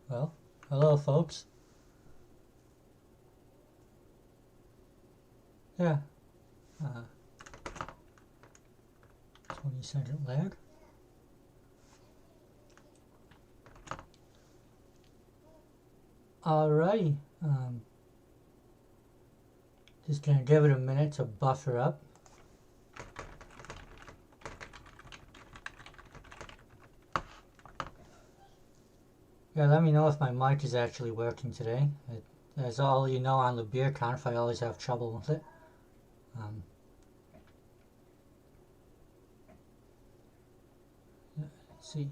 Well, hello folks. Yeah, 20-second lag. Alrighty, just gonna give it a minute to buffer up. Yeah, let me know if my mic is actually working today. As all you know, on the DConf, I always have trouble with it. Let's see,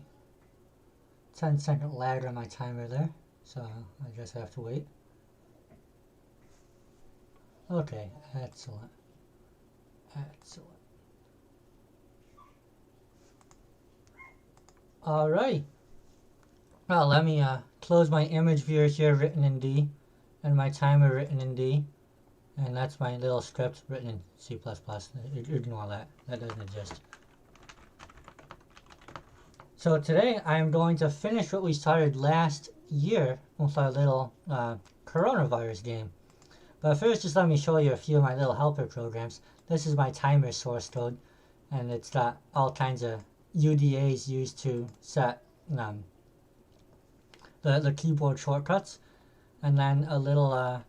10-second lag on my timer there, so I guess I have to wait. Okay, excellent. Excellent. Alright. Well, let me close my image viewer here written in D, and my timer written in D, and that's my little script written in C++. Ignore that. That doesn't exist. So today I am going to finish what we started last year with our little coronavirus game. But first, just let me show you a few of my little helper programs. This is my timer source code, and it's got all kinds of UDAs used to set the keyboard shortcuts, and then a little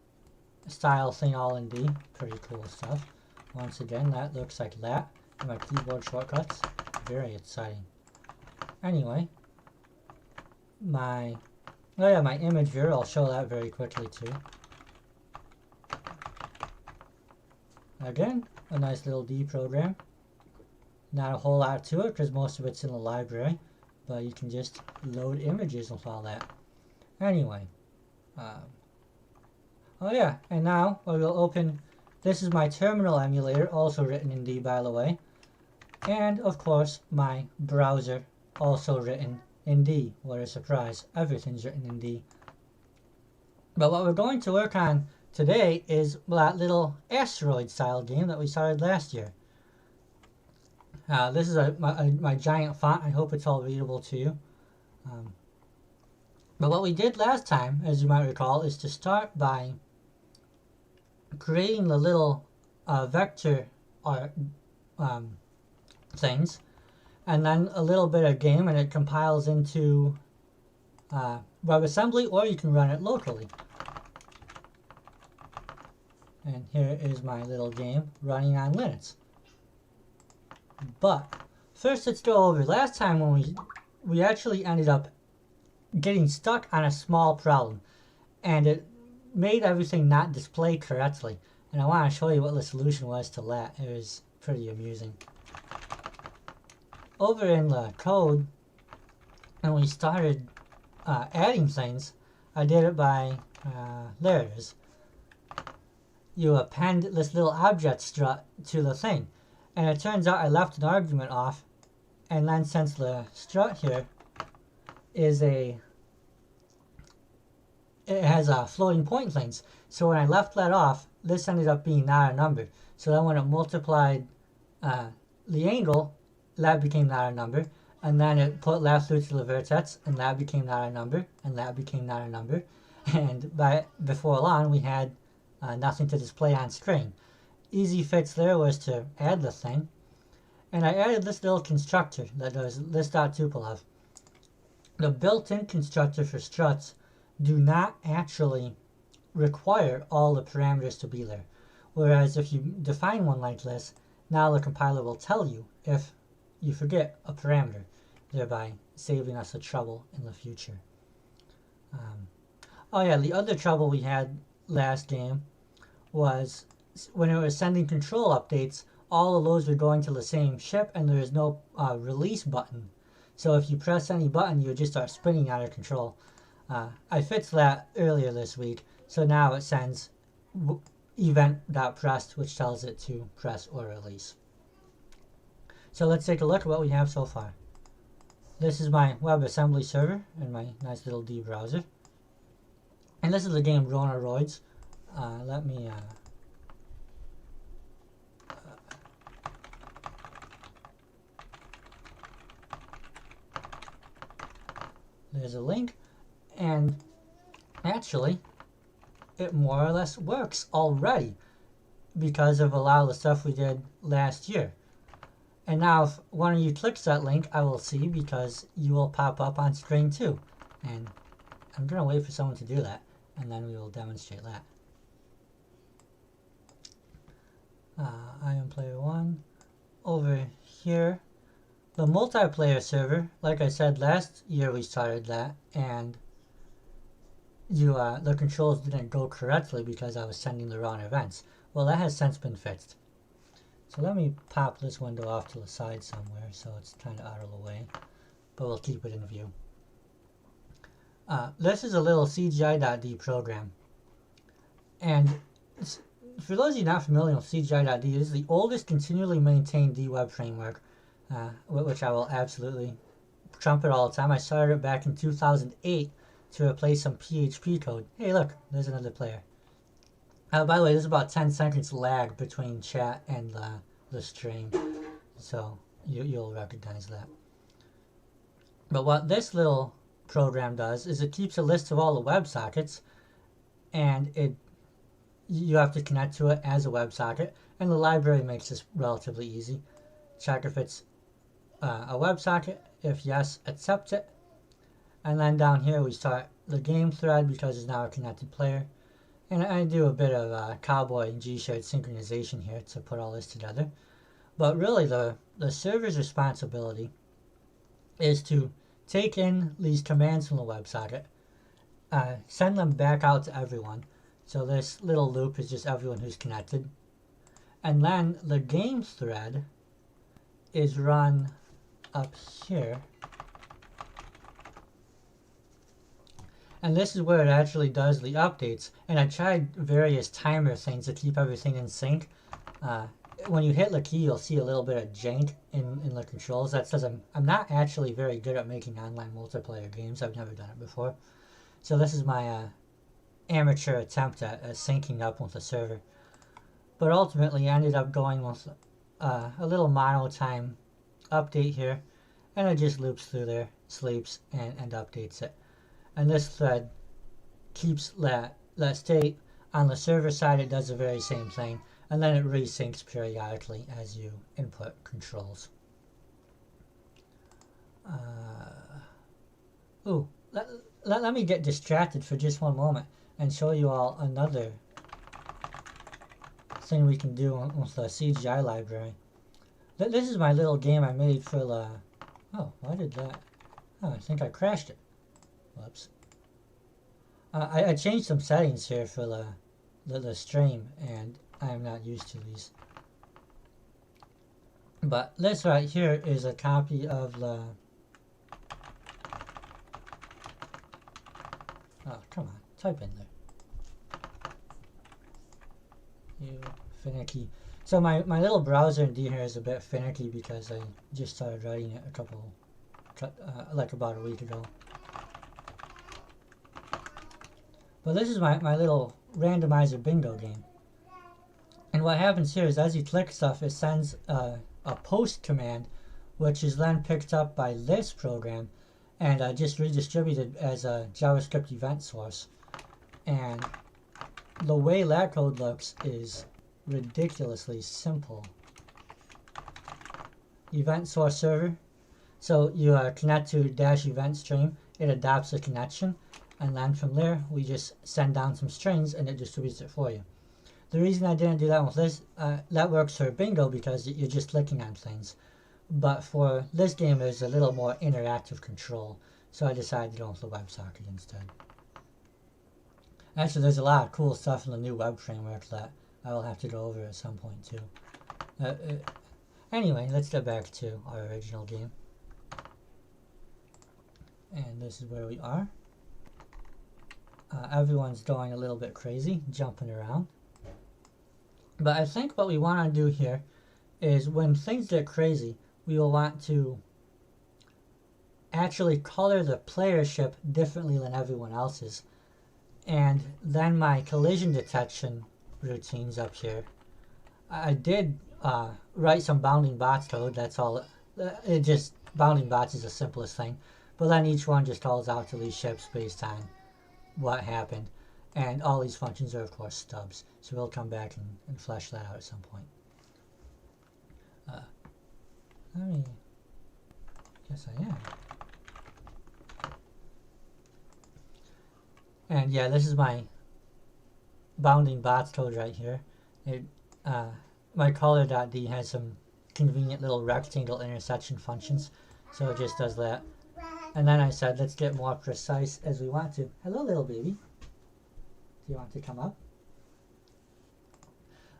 style thing all in D. Pretty cool stuff. Once again, that looks like that. And my keyboard shortcuts. Very exciting. Anyway, my image viewer, I'll show that very quickly too. Again, a nice little D program. Not a whole lot to it because most of it's in the library, but you can just load images with all that. Anyway, oh yeah, and now I will open, this is my terminal emulator, also written in D by the way, and of course my browser, also written in D. What a surprise, everything's written in D. But what we're going to work on today is that little Asteroid style game that we started last year. This is my giant font. I hope it's all readable to you. But what we did last time, as you might recall, is to start by creating the little vector things, and then a little bit of game, and it compiles into WebAssembly, or you can run it locally. And here is my little game running on Linux. But first, let's go over last time when we actually ended up getting stuck on a small problem, and it made everything not display correctly. And I want to show you what the solution was to that. It was pretty amusing. Over in the code, when we started adding things, I did it by there it is. You append this little object strut to the thing, and it turns out I left an argument off, and then since the strut here is it has floating point things, so when I left that off, this ended up being not a number. So then when it multiplied the angle, that became not a number, and then it put left through to the vertex, and that became not a number, and that became not a number, and before long we had nothing to display on screen. Easy fix there was to add the thing, and I added this little constructor that does list.tuple. The built-in constructor for struts do not actually require all the parameters to be there, whereas if you define one like this, now the compiler will tell you if you forget a parameter, thereby saving us the trouble in the future. Oh yeah, the other trouble we had last game was when it was sending control updates, all of those were going to the same ship, and there is no release button. So if you press any button, you would just start spinning out of control. I fixed that earlier this week, so now it sends event.pressed, which tells it to press or release. So let's take a look at what we have so far. This is my WebAssembly server and my nice little D browser. And this is the game Ronaroids. Let me there's a link, And actually, it more or less works already because of a lot of the stuff we did last year. And now if one of you clicks that link, I will see because you will pop up on screen too. And I'm going to wait for someone to do that, and then we will demonstrate that. I am player 1. Over here, the multiplayer server, like I said, last year we started that, and the controls didn't go correctly because I was sending the wrong events. Well, that has since been fixed. So let me pop this window off to the side somewhere so it's kind of out of the way, but we'll keep it in view. This is a little CGI.d program, and for those of you not familiar with CGI.d, it is the oldest continually maintained D web framework, which I will absolutely trumpet all the time. I started it back in 2008 to replace some PHP code. Hey look, there's another player. By the way, there's about 10 seconds lag between chat and the stream, so you'll recognize that. But what this little program does is it keeps a list of all the WebSockets, and you have to connect to it as a WebSocket, and the library makes this relatively easy. Check if it's a WebSocket. If yes, accept it. And then down here we start the game thread because it's now a connected player. And I do a bit of cowboy and G-shared synchronization here to put all this together. But really the server's responsibility is to take in these commands from the WebSocket, send them back out to everyone. So this little loop is just everyone who's connected. And then the game thread is run up here. And this is where it actually does the updates. And I tried various timer things to keep everything in sync. When you hit the key, you'll see a little bit of jank in the controls. That says I'm not actually very good at making online multiplayer games. I've never done it before. So this is my amateur attempt at syncing up with the server. But ultimately, I ended up going with a little mono time update here. And it just loops through there, sleeps, and updates it. And this thread keeps that state. On the server side, it does the very same thing. And then it resyncs periodically as you input controls. Let me get distracted for just one moment and show you all another thing we can do with the CGI library. This is my little game I made for the... Oh, why did that... Oh, I think I crashed it. Whoops. I changed some settings here for the stream, and I am not used to these. But this right here is a copy of the... Oh, come on. Type in there. You finicky. So my little browser in D here is a bit finicky because I just started writing it like about a week ago. But this is my little randomizer bingo game. And what happens here is as you click stuff, it sends a post command, which is then picked up by this program and just redistributed as a JavaScript event source. And the way that code looks is ridiculously simple. Event source server. So you connect to -event stream, it adopts a connection, and then from there we just send down some strings and it distributes it for you. The reason I didn't do that with this, that works for bingo because you're just clicking on things. But for this game there's a little more interactive control, so I decided to go with the WebSocket instead. Actually, there's a lot of cool stuff in the new web framework that I will have to go over at some point too. Anyway, let's get back to our original game. And this is where we are. Everyone's going a little bit crazy, jumping around. But I think what we want to do here is when things get crazy, we will want to actually color the player ship differently than everyone else's. And then my collision detection routines up here. I did write some bounding bots code, that's all. Bounding bots is the simplest thing. But then each one just calls out to these ships based on what happened. And all these functions are, of course, stubs. So we'll come back and flesh that out at some point. Let me... Guess I am. And yeah, this is my bounding bots code right here. My color.d has some convenient little rectangle intersection functions. So it just does that. And then I said, let's get more precise as we want to. Hello, little baby. Do you want to come up?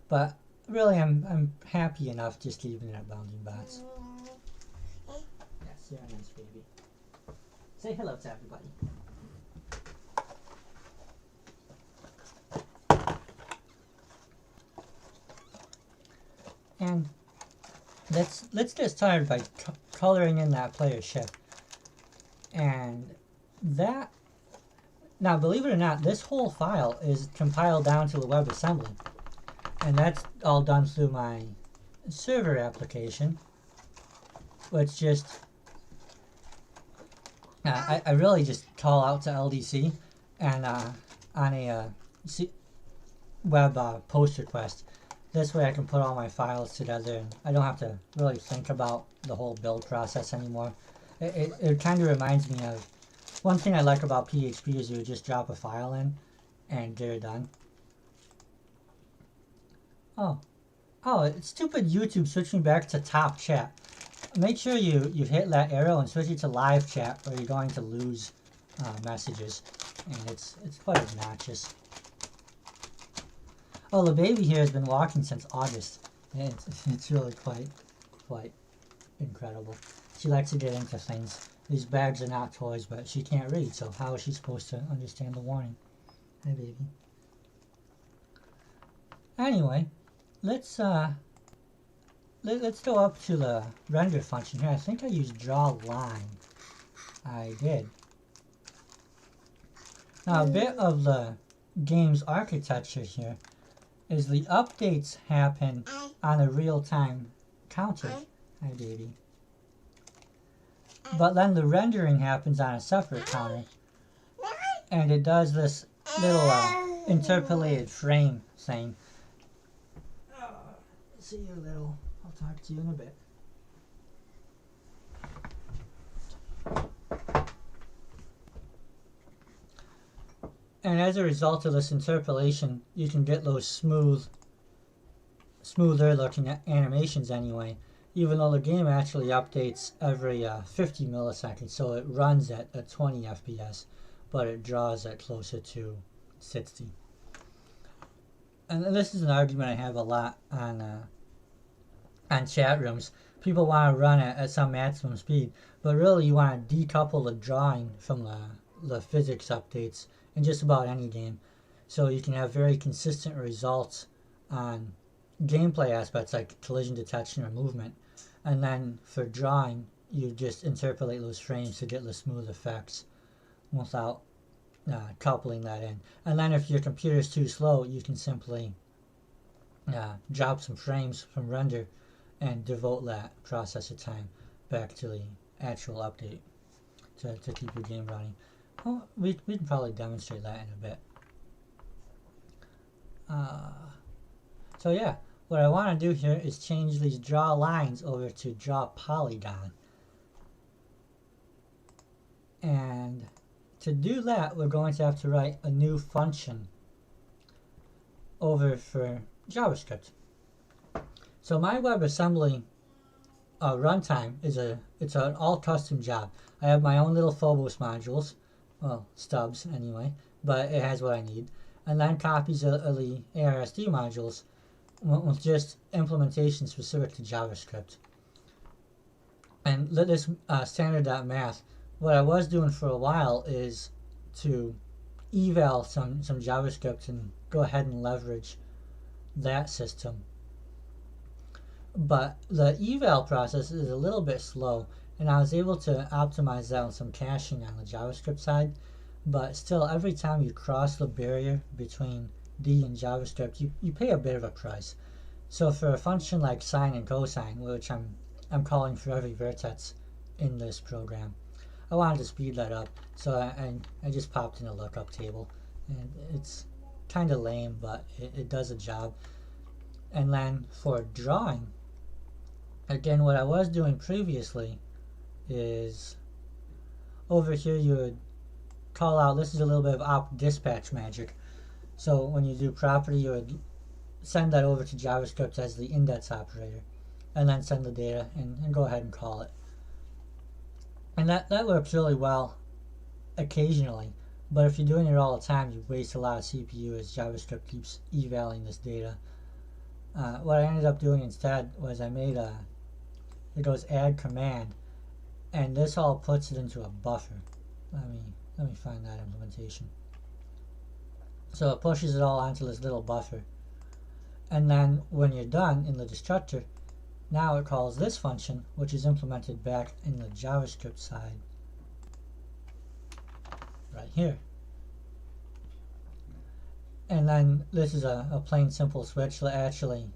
But really, I'm happy enough just leaving it at bounding bots. Yes, you're a nice baby. Say hello to everybody. And let's get started by coloring in that player ship. And that, now believe it or not, this whole file is compiled down to the WebAssembly. And that's all done through my server application, which just, I really just call out to LDC and on a web post request. This way I can put all my files together and I don't have to really think about the whole build process anymore. It kind of reminds me of, one thing I like about PHP is you just drop a file in and get it done. Oh, it's stupid YouTube switching back to top chat. Make sure you hit that arrow and switch it to live chat or you're going to lose messages. And it's quite obnoxious. Oh, the baby here has been walking since August. And it's really quite incredible. She likes to get into things. These bags are not toys, but she can't read, so how is she supposed to understand the warning? Hi, baby. Anyway, let's go up to the render function here. I think I used draw line. I did. Now, a bit of the game's architecture here is the updates happen on a real-time counter. Hi, baby. But then the rendering happens on a separate counter. And it does this little interpolated frame thing. See you, little. I'll talk to you in a bit. And as a result of this interpolation, you can get those smoother looking animations anyway, even though the game actually updates every 50 milliseconds, so it runs at 20 FPS, but it draws at closer to 60. And this is an argument I have a lot on chat rooms. People want to run at some maximum speed, but really you want to decouple the drawing from the physics updates in just about any game, so you can have very consistent results on gameplay aspects like collision detection or movement. And then for drawing, you just interpolate those frames to get the smooth effects without coupling that in. And then if your computer is too slow, you can simply drop some frames from render and devote that processor time back to the actual update to keep your game running. Well, we can probably demonstrate that in a bit. So yeah, what I want to do here is change these draw lines over to draw polygon. And to do that, we're going to have to write a new function over for JavaScript. So my WebAssembly runtime is it's an all custom job. I have my own little Phobos modules, well, stubs anyway, but it has what I need. And then copies of the arsd modules with just implementation specific to JavaScript. And this standard.math, what I was doing for a while is to eval some JavaScript and go ahead and leverage that system. But the eval process is a little bit slow, and I was able to optimize that with some caching on the JavaScript side. But still, every time you cross the barrier between D and JavaScript, you pay a bit of a price. So for a function like sine and cosine, which I'm calling for every vertex in this program, I wanted to speed that up, so I just popped in a lookup table, and it's kind of lame, but it does a job. And then for drawing, again, what I was doing previously is over here you would call out, this is a little bit of op dispatch magic. So when you do property, you would send that over to JavaScript as the index operator, and then send the data and go ahead and call it. And that works really well occasionally, but if you're doing it all the time, you waste a lot of CPU as JavaScript keeps evaluating this data. What I ended up doing instead was I made it goes add command, and this all puts it into a buffer. Let me find that implementation. So it pushes it all onto this little buffer, and then when you're done in the destructor, now it calls this function, which is implemented back in the JavaScript side right here. And then this is a plain simple switch that actually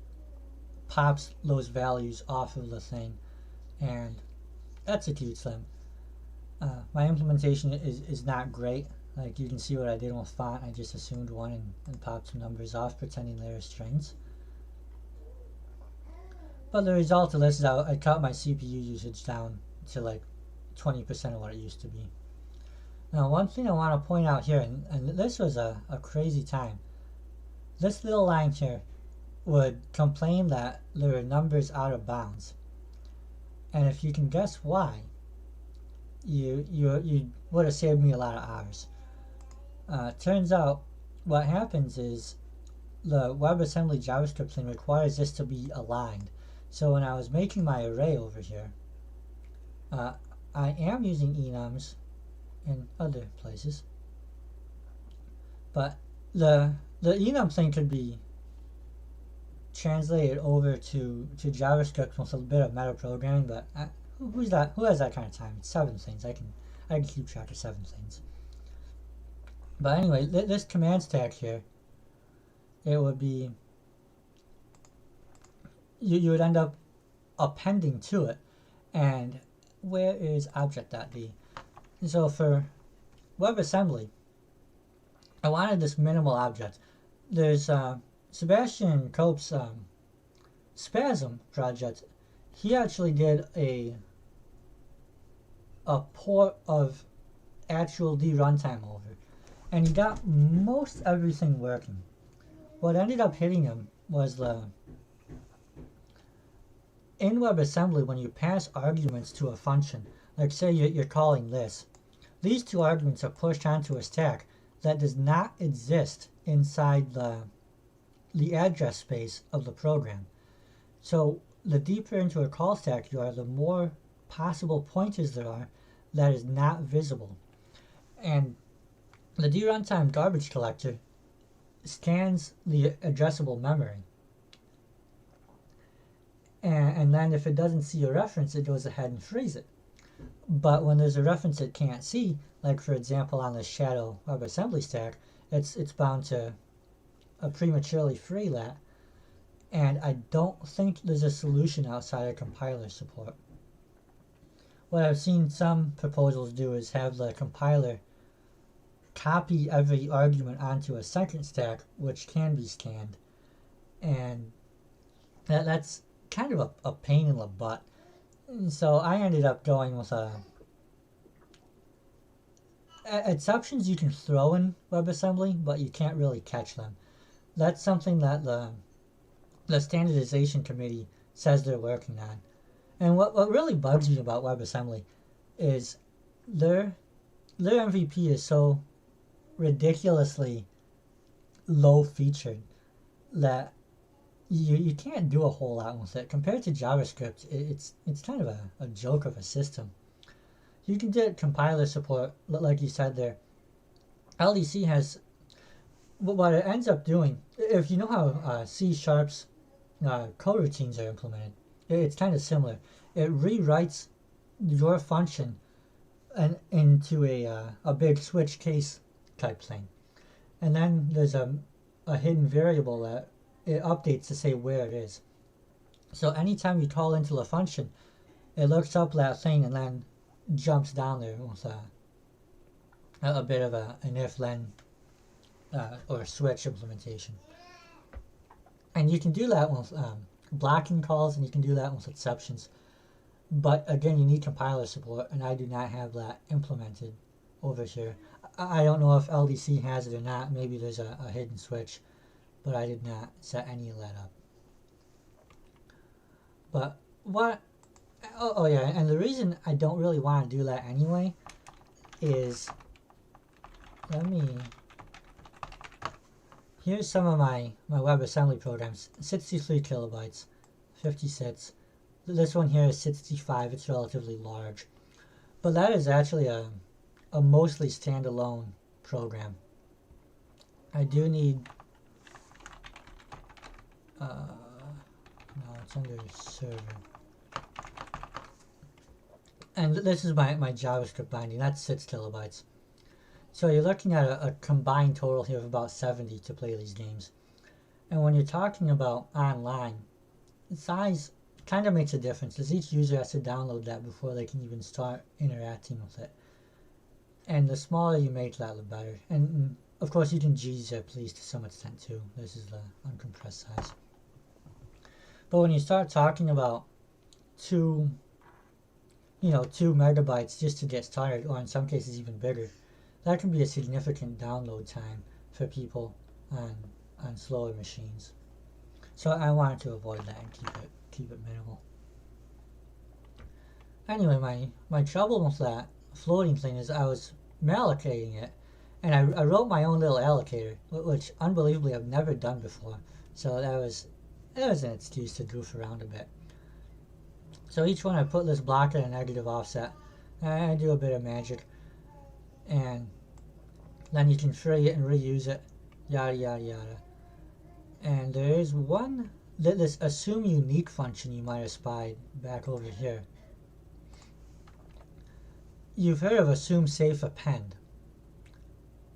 pops those values off of the thing and executes them. My implementation is not great. Like, you can see what I did with font. I just assumed one and popped some numbers off, pretending they're strings. But the result of this is I cut my CPU usage down to like 20% of what it used to be. Now, one thing I want to point out here, and this was a crazy time. This little line here would complain that there are numbers out of bounds. And if you can guess why, you would have saved me a lot of hours. Turns out what happens is the WebAssembly JavaScript thing requires this to be aligned. So when I was making my array over here, I am using enums in other places, but the enum thing could be translated over to JavaScript with a bit of meta programming. But who has that kind of time? It's 7 things. I can keep track of 7 things. But anyway, this command stack here, it would be, you would end up appending to it. And where is object.d? So for WebAssembly, I wanted this minimal object. There's Sebastian Cope's Spasm project. He actually did a port of actual D runtime over, and he got most everything working. What ended up hitting him was in WebAssembly, when you pass arguments to a function, like say you're calling this, these 2 arguments are pushed onto a stack that does not exist inside the address space of the program. So the deeper into a call stack you are, the more possible pointers there are that is not visible. And the D runtime garbage collector scans the addressable memory. And then if it doesn't see a reference, it goes ahead and frees it. But when there's a reference it can't see, like for example on the shadow WebAssembly stack, it's bound to prematurely free that. And I don't think there's a solution outside of compiler support. What I've seen some proposals do is have the compiler copy every argument onto a second stack, which can be scanned. And that's kind of a pain in the butt. And so I ended up going with exceptions you can throw in WebAssembly, but you can't really catch them. That's something that the standardization committee says they're working on. And what really bugs me about WebAssembly is their MVP is so ridiculously low featured that you can't do a whole lot with it. Compared to JavaScript, it's kind of a joke of a system. You can get compiler support, like you said there. LDC has, what it ends up doing, if you know how C#'s coroutines are implemented, it's kind of similar. It rewrites your function into a big switch case type thing. And then there's a hidden variable that it updates to say where it is. So anytime you call into the function, it looks up that thing and then jumps down there with a bit of an if-then or switch implementation. And you can do that with blocking calls, and you can do that with exceptions. But again, you need compiler support, and I do not have that implemented over here. I don't know if LDC has it or not. Maybe there's a hidden switch, but I did not set any of that up. But what, oh yeah, and the reason I don't really want to do that anyway is, here's some of my WebAssembly programs. 63 kilobytes, 56. This one here is 65, it's relatively large. But that is actually a mostly standalone program. I do need, no, it's under server. And this is my JavaScript binding, that's 6 kilobytes. So you're looking at a combined total here of about 70 to play these games. And when you're talking about online, size kind of makes a difference, as each user has to download that before they can even start interacting with it. And the smaller you make that, the better. And of course you can gzip these to some extent too. This is the uncompressed size. But when you start talking about 2 megabytes just to get started, or in some cases even bigger, that can be a significant download time for people on slower machines. So I wanted to avoid that and keep it minimal. Anyway, my trouble with that floating thing is I was mallocating it, and I wrote my own little allocator, which unbelievably I've never done before. So that was an excuse to goof around a bit. So each one I put this block at a negative offset, and I do a bit of magic, and then you can free it and reuse it, yada yada yada. And there is this assume unique function you might have spied back over here. You've heard of assume safe append.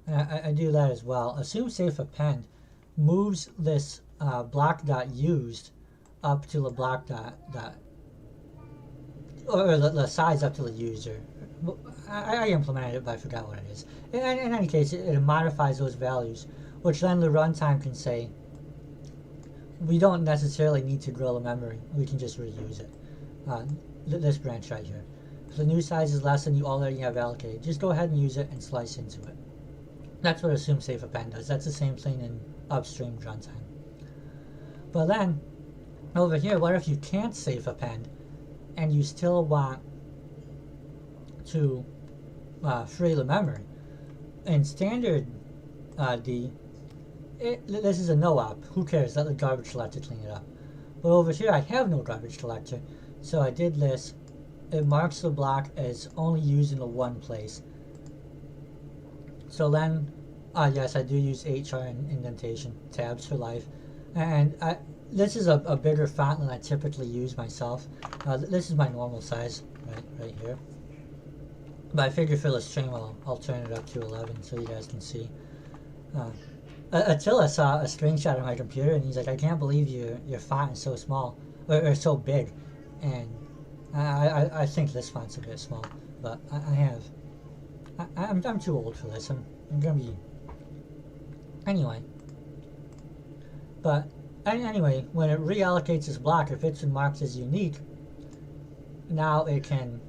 I do that as well. Assume safe append moves this block.used up to the or the size up to the user. I implemented it, but I forgot what it is. In any case, it modifies those values, which then the runtime can say, we don't necessarily need to grill the memory, we can just reuse it. This branch right here. If the new size is less than you already have allocated, just go ahead and use it and slice into it. That's what assume safe append does. That's the same thing in upstream runtime. But then, over here, what if you can't safe append and you still want to free the memory? In standard D, this is a no op. Who cares? Let the garbage collector clean it up. But over here, I have no garbage collector, so I did this. It marks the block as only used in the one place. So then, yes, I do use HR and indentation tabs for life, and this is a bigger font than I typically use myself. This is my normal size, right here. But I figure for the stream, I'll turn it up to 11 so you guys can see. Attila saw a screenshot of my computer, and he's like, "I can't believe your font is so small or so big," and I think this font's a bit small, but I'm too old for this. I'm gonna be anyway. But anyway, when it reallocates this block, if it's marked as unique, now it can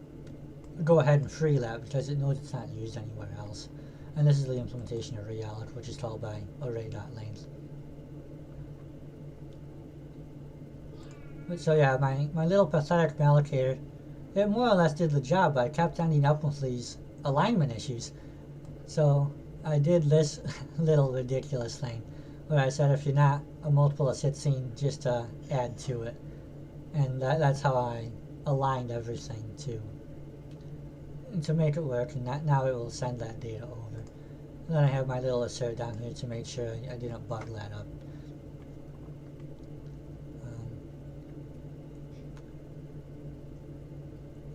go ahead and free that because it knows it's not used anywhere else. And this is the implementation of realloc, which is called by array.length. So yeah, my little pathetic mallocator, it more or less did the job, but I kept ending up with these alignment issues. So I did this little ridiculous thing where I said if you're not a multiple of 16, just add to it. And that's how I aligned everything to make it work, and now it will send that data over. And then I have my little assert down here to make sure I didn't bug that up.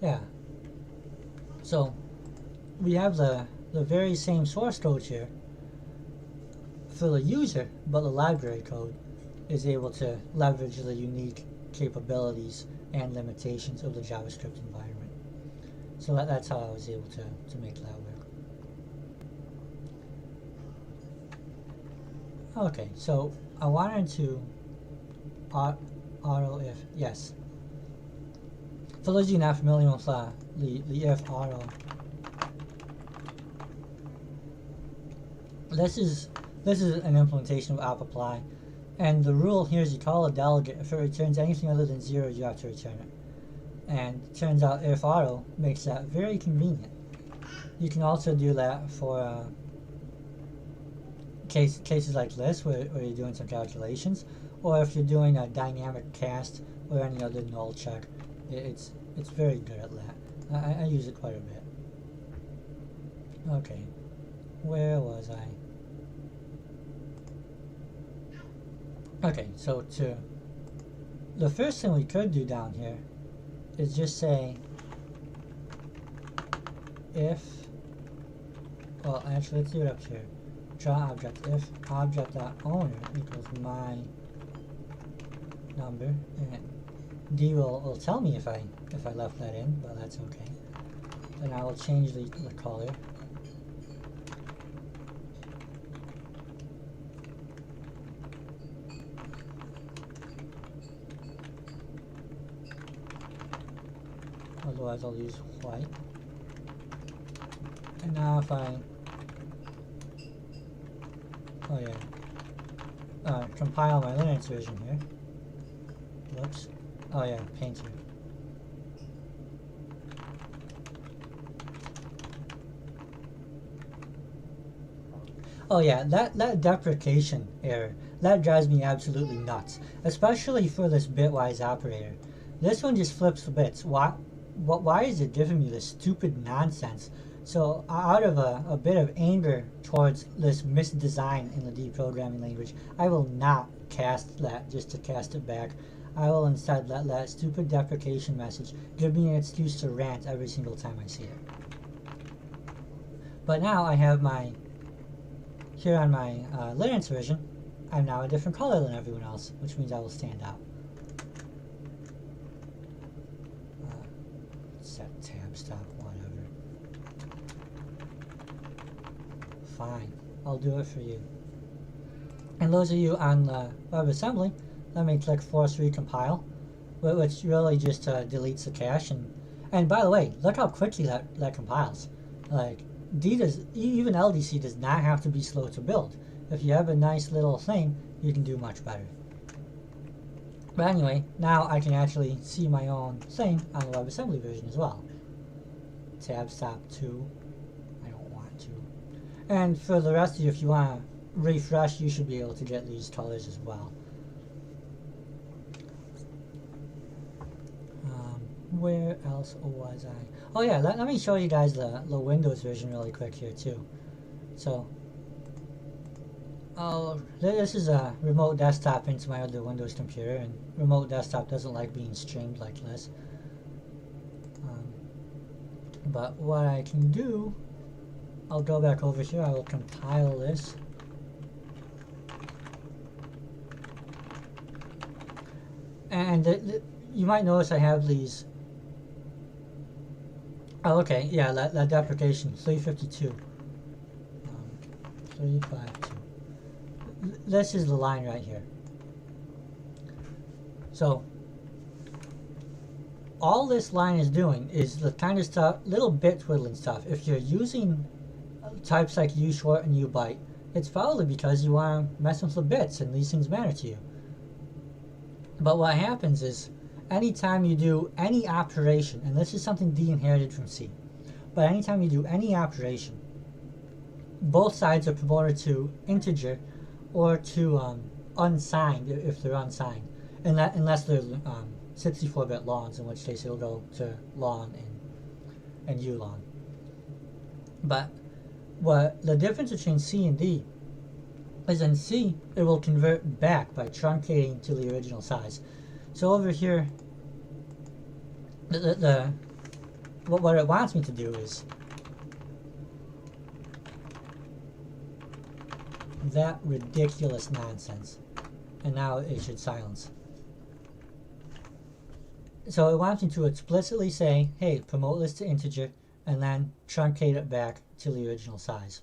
Yeah. So we have the very same source code here for the user, but the library code is able to leverage the unique capabilities and limitations of the JavaScript environment. So that's how I was able to make that work. Okay, so I wanted to auto if, yes. For those of you not familiar with the if auto, this is an implementation of app apply, and the rule here is you call a delegate. If it returns anything other than 0, you have to return it. And it turns out if auto makes that very convenient. You can also do that for cases like this where you're doing some calculations, or if you're doing a dynamic cast or any other null check. It's very good at that. I use it quite a bit. Okay, where was I? Okay, so the first thing we could do down here is just say if, well actually let's do it up here. Draw object if object.owner equals my number, and D will tell me if I left that in, but that's okay. Then I will change the color. Otherwise I'll use white. And now if I, compile my Linux version here. Whoops. Oh yeah, Painter. Oh yeah, that deprecation error, that drives me absolutely nuts. Especially for this bitwise operator. This one just flips the bits. Why is it giving me this stupid nonsense? So out of a bit of anger towards this misdesign in the D programming language, I will not cast that just to cast it back. I will instead let that stupid deprecation message give me an excuse to rant every single time I see it. But now I have my, here on my Linux version, I'm now a different color than everyone else, which means I will stand out. Set tab stop, whatever. Fine, I'll do it for you. And those of you on WebAssembly, let me click force recompile, which really just deletes the cache. And by the way, look how quickly that compiles. Like, even LDC does not have to be slow to build. If you have a nice little thing, you can do much better. But anyway, now I can actually see my own thing on the WebAssembly version as well. Tab stop 2. I don't want to. And for the rest of you, if you want to refresh, you should be able to get these colors as well. Where else was I? Oh yeah, let me show you guys the Windows version really quick here too. So, this is a remote desktop into my other Windows computer, and remote desktop doesn't like being streamed like this. But what I can do, I'll go back over here, I will compile this. And you might notice I have these. Oh, okay, yeah, that deprecation, 352. 352. This is the line right here. So, all this line is doing is the kind of stuff, little bit twiddling stuff. If you're using types like ushort and ubyte, it's probably because you want to mess with the bits and these things matter to you. But what happens is, anytime you do any operation, and this is something D inherited from C, but anytime you do any operation, both sides are promoted to integer or to unsigned if they're unsigned, unless they're 64-bit longs, in which case it'll go to long and ulong. But what the difference between C and D is, in C it will convert back by truncating to the original size. So over here, what it wants me to do is that ridiculous nonsense, and now it should silence. So it wants me to explicitly say, hey, promote list to integer, and then truncate it back to the original size.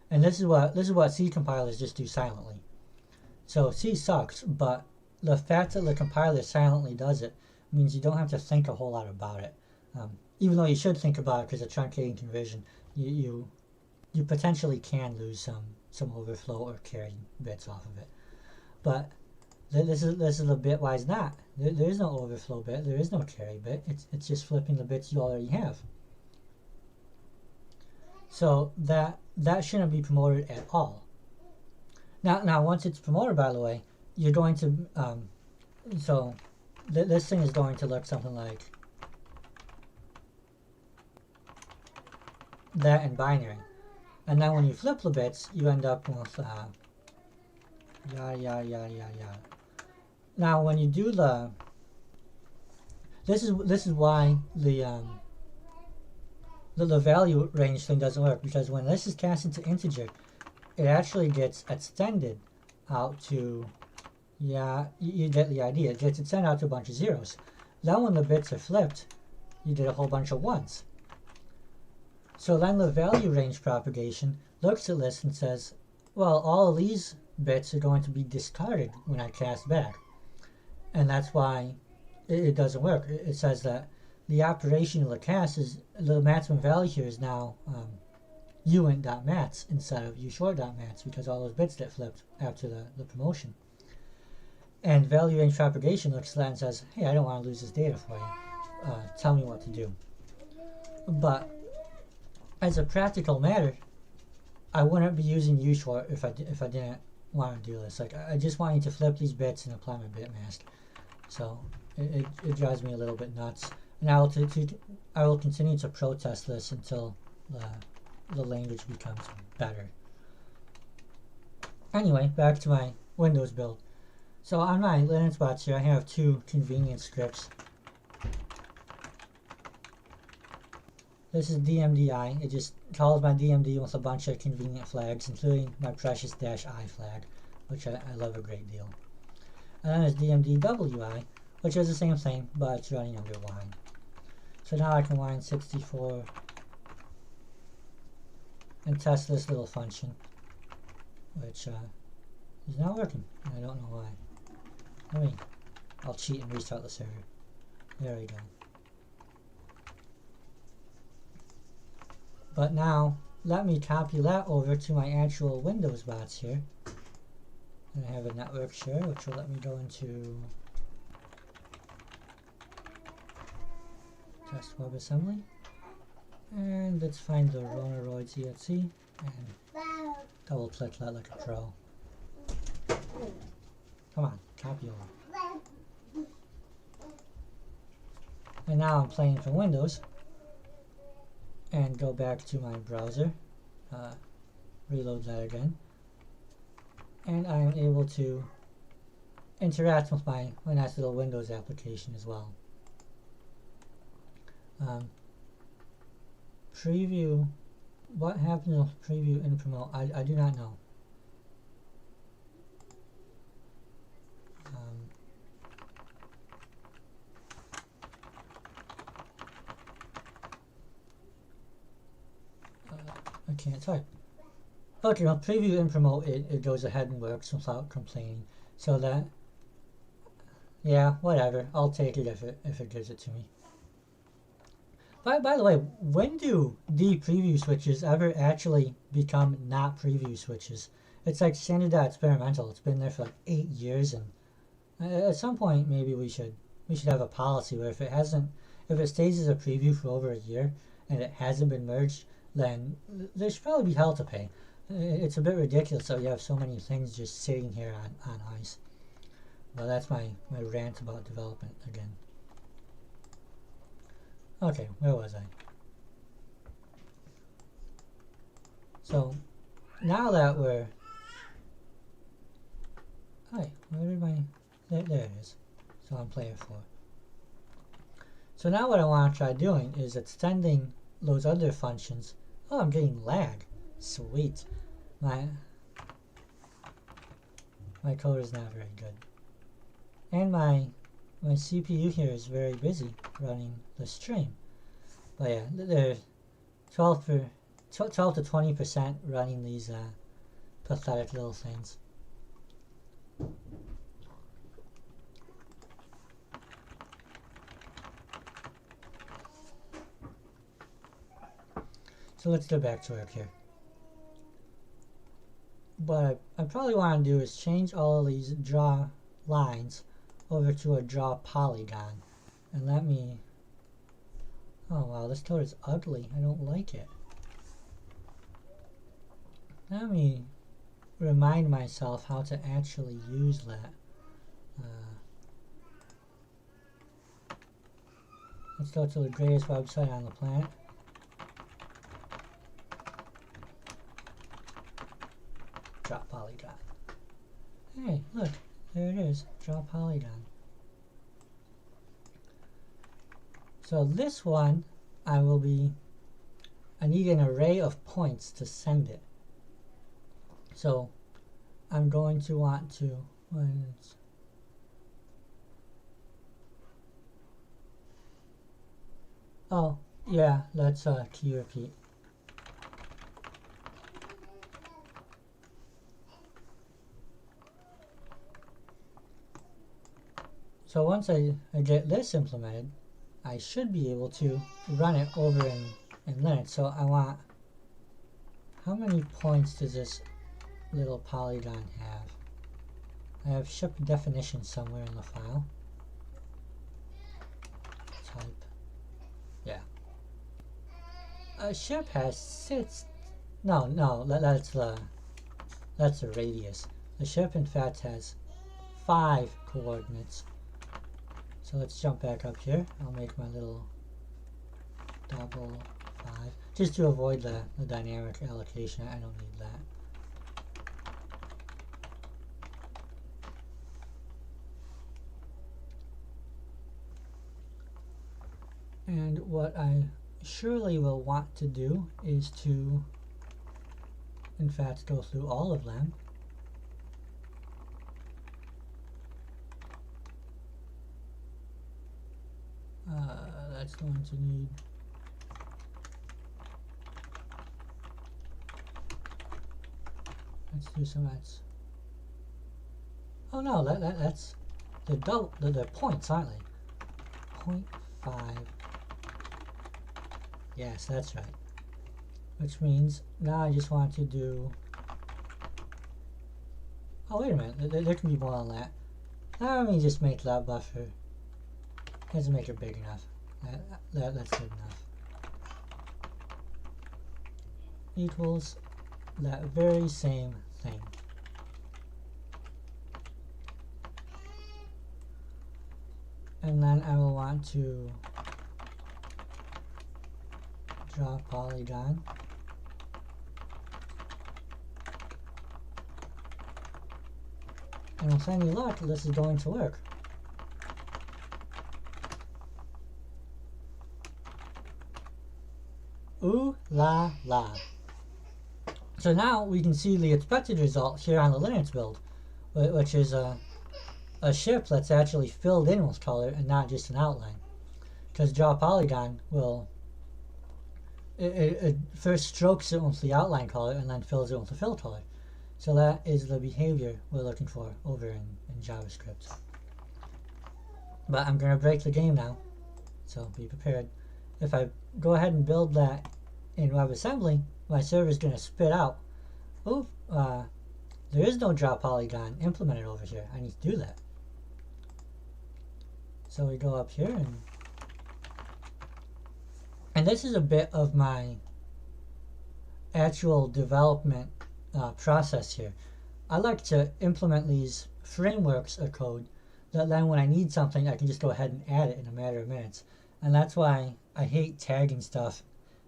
And this is what C compilers just do silently. So C sucks, but the fact that the compiler silently does it means you don't have to think a whole lot about it. Even though you should think about it, because of truncating conversion, you potentially can lose some overflow or carry bits off of it. But this is the bit wise not. There is no overflow bit. There is no carry bit. It's just flipping the bits you already have. So that shouldn't be promoted at all. Now once it's promoted, by the way, you're going to so this thing is going to look something like that in binary. And then when you flip the bits, you end up with yada yada yada yada yada. Now when you do the this is why the value range thing doesn't work, because when this is cast into integer, it actually gets extended out to, yeah, you get the idea. It gets extended out to a bunch of zeros. Then when the bits are flipped, you get a whole bunch of ones. So then the value range propagation looks at this and says, well, all of these bits are going to be discarded when I cast back. And that's why it doesn't work. It says that the operation of the cast is, the maximum value here is now uint.mats instead of ushort.mats, because all those bits get flipped after the promotion. And value range propagation looks at that and says, hey, I don't want to lose this data for you. Tell me what to do. But as a practical matter, I wouldn't be using ushort if I didn't want to do this. Like, I just want you to flip these bits and apply my bit mask. So it drives me a little bit nuts. And I will continue to protest this until the language becomes better. Anyway, back to my Windows build. So on my Linux bots here, I have two convenience scripts. This is DMDI. It just calls my DMD with a bunch of convenient flags, including my precious -i flag, which I love a great deal. And then there's DMDWI, which is the same thing, but it's running under line. So now I can line 64 and test this little function, which is not working. I don't know why. I'll cheat and restart the server. There we go. But now, let me copy that over to my actual Windows bots here. And I have a network share, which will let me go into test WebAssembly. And let's find the Ronaroids exe and double click that like a pro. Come on, copy over. And now I'm playing from Windows. And go back to my browser, reload that again, and I am able to interact with my nice little Windows application as well. Preview, what happens with preview and promote? I do not know. I can't type. Okay, well, preview and promote, it goes ahead and works without complaining. So that, yeah, whatever. I'll take it if it gives it to me. By the way, when do preview switches ever actually become not preview switches? It's like standard.experimental. It's been there for like 8 years, and at some point maybe we should have a policy where if it stays as a preview for over a year and it hasn't been merged, then there should probably be hell to pay. It's a bit ridiculous that you have so many things just sitting here on ice. Well, that's my rant about development again. Okay, where was I? So, now that we're... Hi, where did my... There it is. So I'm player 4. So now what I want to try doing is extending those other functions. Oh, I'm getting lag. Sweet. My code is not very good. And my my CPU here is very busy running the stream. But yeah, there's 12 to 20% running these pathetic little things. So let's get back to work here. What I probably want to do is change all of these draw lines over to a draw polygon. And let me... Oh wow, this code is ugly. I don't like it. Let me remind myself how to actually use that. Let's go to the greatest website on the planet. Draw polygon. Hey, look, there it is. Draw polygon. So this one, I need an array of points to send it. So I'm going to want to, oh yeah, let's key repeat. So once I get this implemented, I should be able to run it over in Linux. So I want, how many points does this little polygon have? I have ship definition somewhere in the file. Type. Yeah. A ship has 6. No, that's the radius. The ship in fact has 5 coordinates. So let's jump back up here. I'll make my little double 5 just to avoid the dynamic allocation. I don't need that. And what I surely will want to do is to, in fact, go through all of them. That's going to need let's do some ads. Oh no, that's the points, aren't they? 0.5. Yes, that's right. Which means now I just want to do. Oh wait a minute, there can be more on that. Now let me just make that buffer. Let's make it big enough. That's good enough. Equals that very same thing. And then I will want to draw polygon. And with any luck, this is going to work. Ooh la la. So now we can see the expected result here on the Linux build, which is a ship that's actually filled in with color and not just an outline. Because draw polygon will, it first strokes it with the outline color and then fills it with the fill color. So that is the behavior we're looking for over in JavaScript. But I'm going to break the game now, so be prepared. If I go ahead and build that in WebAssembly, my server is going to spit out, oh, there is no draw polygon implemented over here. I need to do that. So we go up here, and this is a bit of my actual development process here. I like to implement these frameworks of code that then when I need something, I can just go ahead and add it in a matter of minutes. And that's why I hate tagging stuff,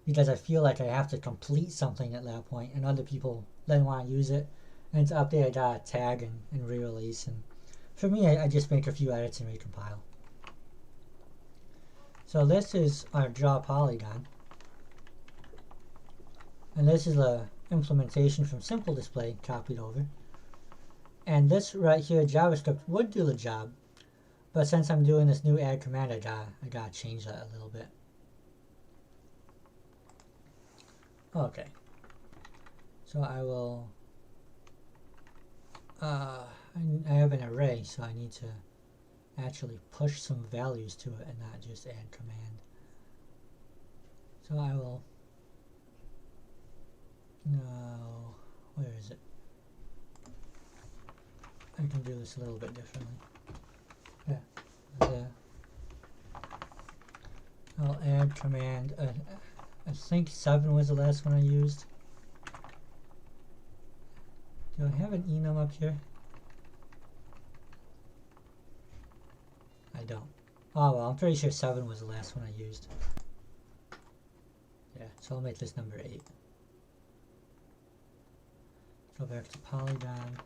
because I feel like I have to complete something at that point, and other people then want to use it. And to update, I gotta tag and re-release. And for me, I just make a few edits and recompile. So this is our draw polygon. And this is the implementation from Simple Display copied over. And this right here, JavaScript, would do the job. But since I'm doing this new add command, I gotta change that a little bit. Okay. So I will, I have an array, so I need to actually push some values to it and not just add command. So I will, no, where is it? I can do this a little bit differently. Yeah, there. I'll add command. I think 7 was the last one I used. Do I have an enum up here? I don't. Oh well, I'm pretty sure 7 was the last one I used. Yeah, so I'll make this number 8. Go back to polygon.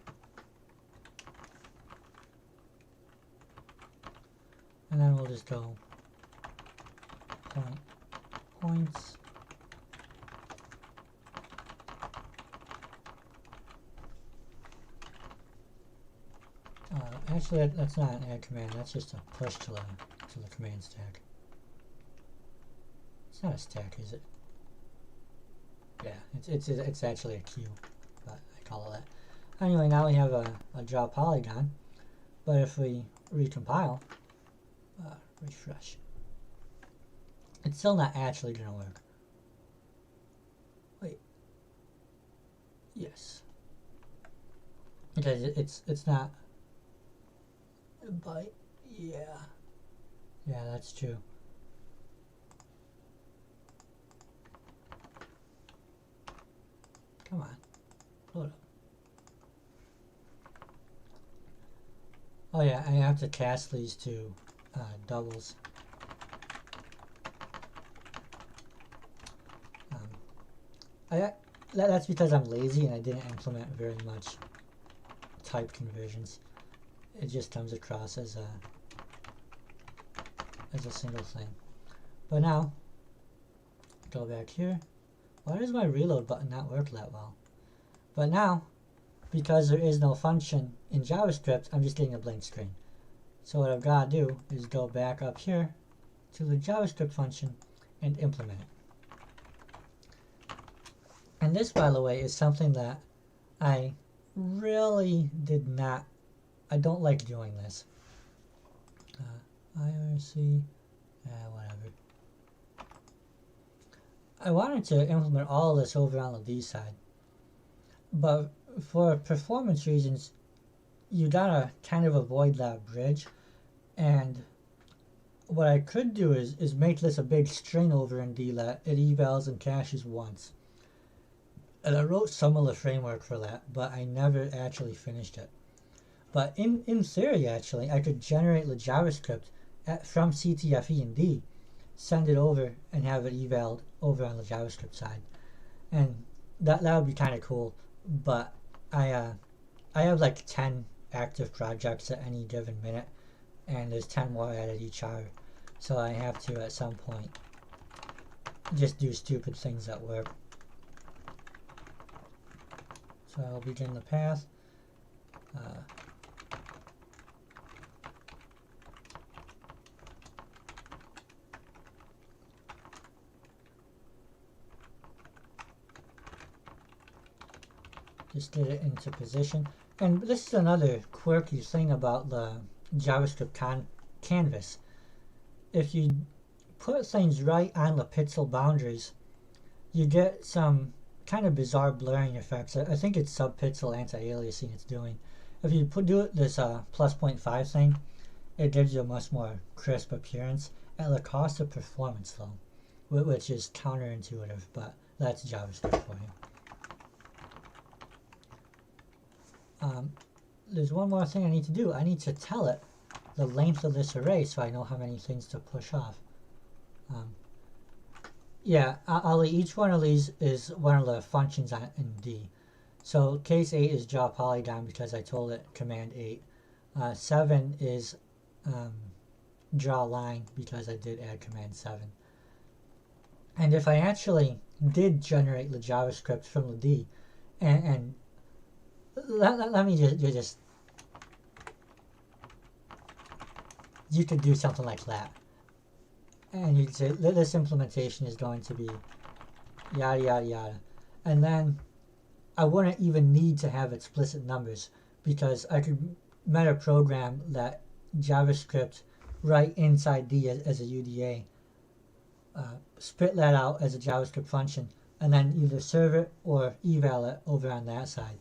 And then we'll just go points. Actually, that's not an add command. That's just a push to the command stack. It's not a stack, is it? Yeah, it's actually a queue, but I call it that. Anyway, now we have a draw polygon. But if we recompile, refresh, it's still not actually going to work. Wait. Yes. Because it's not. But yeah, that's true. Come on, load up. Oh yeah, I have to cast these to doubles. That's because I'm lazy and I didn't implement very much type conversions. It just comes across as a single thing. But now, go back here. Why does my reload button not work that well? But now, because there is no function in JavaScript, I'm just getting a blank screen. So what I've got to do is go back up here to the JavaScript function and implement it. And this, by the way, is something that I really did not. I don't like doing this. IRC, whatever. I wanted to implement all of this over on the D side, but for performance reasons, you gotta kind of avoid that bridge. And what I could do is make this a big string over in D that it evals and caches once. And I wrote some of the framework for that, but I never actually finished it. But in theory, actually, I could generate the JavaScript from CTFE and D, send it over, and have it evaled over on the JavaScript side. And that would be kind of cool. But I have like 10 active projects at any given minute, and there's 10 more added each hour. So I have to, at some point, just do stupid things at work. So I'll begin the path. Just get it into position. And this is another quirky thing about the JavaScript canvas. If you put things right on the pixel boundaries, you get some kind of bizarre blurring effects. I think it's subpixel anti-aliasing it's doing. If you do this plus 0.5 thing, it gives you a much more crisp appearance at the cost of performance though, which is counterintuitive, but that's JavaScript for you. There's one more thing I need to do. I need to tell it the length of this array so I know how many things to push off. Yeah, each one of these is one of the functions in D. So case 8 is draw polygon because I told it command 8. 7 is draw line because I did add command 7. And if I actually did generate the JavaScript from the D, and let me just you could do something like that. And you'd say this implementation is going to be yada yada yada. And then I wouldn't even need to have explicit numbers because I could meta program that JavaScript right inside D as a UDA, spit that out as a JavaScript function, and then either serve it or eval it over on that side.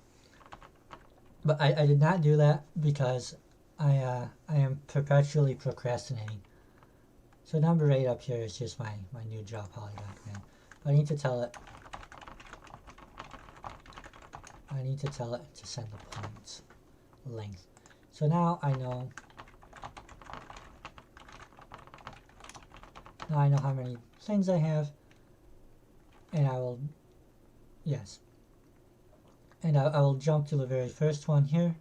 But I did not do that because I am perpetually procrastinating. So number 8 up here is just my new draw polygon command. I need to tell it to send the points length. So now I know how many things I have, and I will, yes, and I will jump to the very first one here,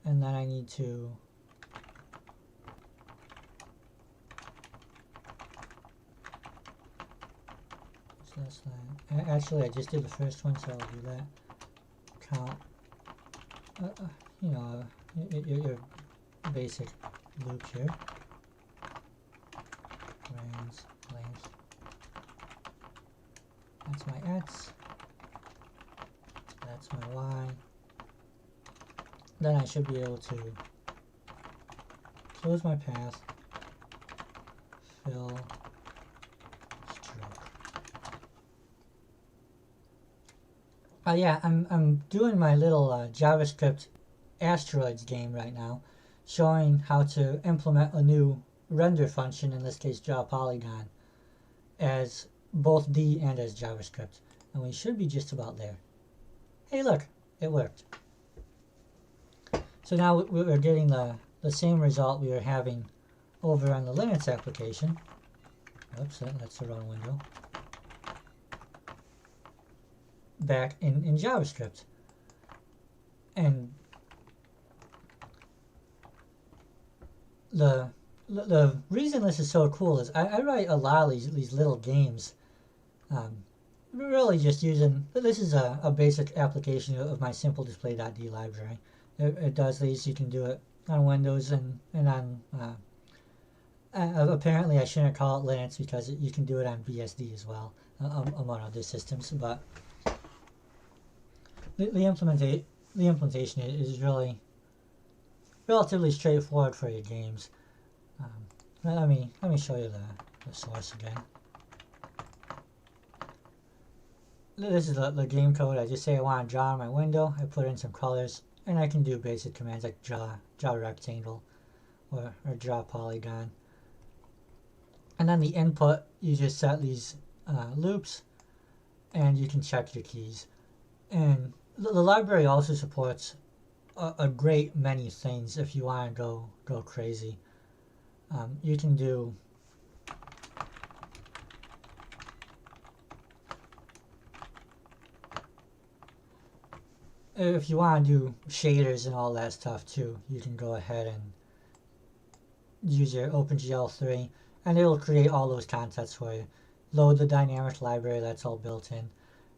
and then I need to actually I just did the first one, so I'll do that. Count, you know, your basic loop here. Range length. That's my X. That's my Y. Then I should be able to close my path, fill, stroke. Yeah, I'm doing my little JavaScript Asteroids game right now, showing how to implement a new render function, in this case draw polygon, as both D and as JavaScript. And we should be just about there. Hey look, it worked. So now we're getting the same result we were having over on the Linux application. Oops, that's the wrong window. Back in JavaScript. And the reason this is so cool is I write a lot of these little games, really just using, this is a basic application of my simple display.d library. It does these. You can do it on Windows and on, apparently I shouldn't call it Linux because you can do it on BSD as well, among other systems, but the implementation is really relatively straightforward for your games. Let me show you the source again. This is the game code. I just say I want to draw on my window. I put in some colors, and I can do basic commands like draw rectangle, or draw polygon. And then the input, you just set these loops, and you can check your keys. And the library also supports a great many things if you want to go crazy. You can do if you want to do shaders and all that stuff too, you can go ahead and use your OpenGL 3 and it will create all those contexts for you. Load the dynamic library, that's all built in.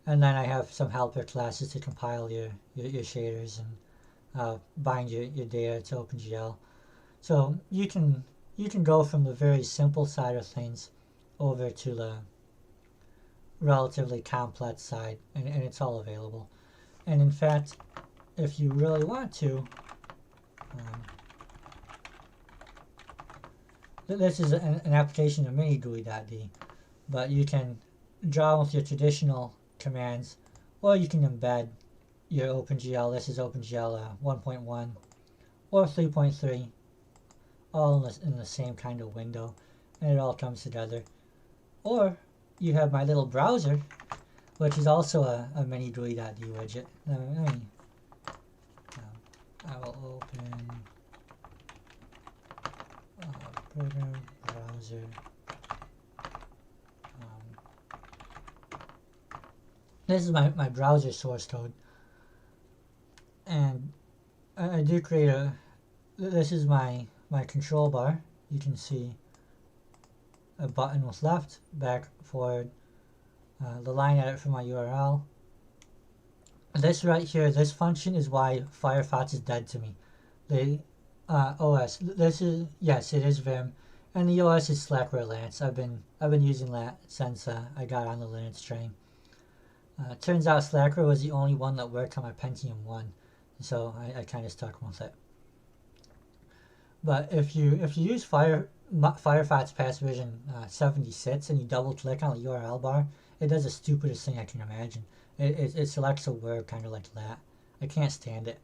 And then I have some helper classes to compile your shaders and bind your data to OpenGL. So you can go from the very simple side of things over to the relatively complex side, and it's all available. And in fact, if you really want to, this is an application of mini GUI.d, but you can draw with your traditional commands, or you can embed your OpenGL. This is OpenGL 1.1 or 3.3, all in the same kind of window, and it all comes together. Or you have my little browser, which is also a mini GUI.d widget. I will open program browser. This is my browser source code, and I do create this is my control bar. You can see a button with left, back, forward, the line edit for my URL. This right here, this function is why Firefox is dead to me. OS. This is, yes, it is Vim, and the OS is Slackware Linux. I've been using that since I got on the Linux train. Turns out Slackware was the only one that worked on my Pentium 1, so I kind of stuck with it. But if you use Firefox past version 76 and you double click on the URL bar, it does the stupidest thing I can imagine. It selects a word kind of like that. I can't stand it.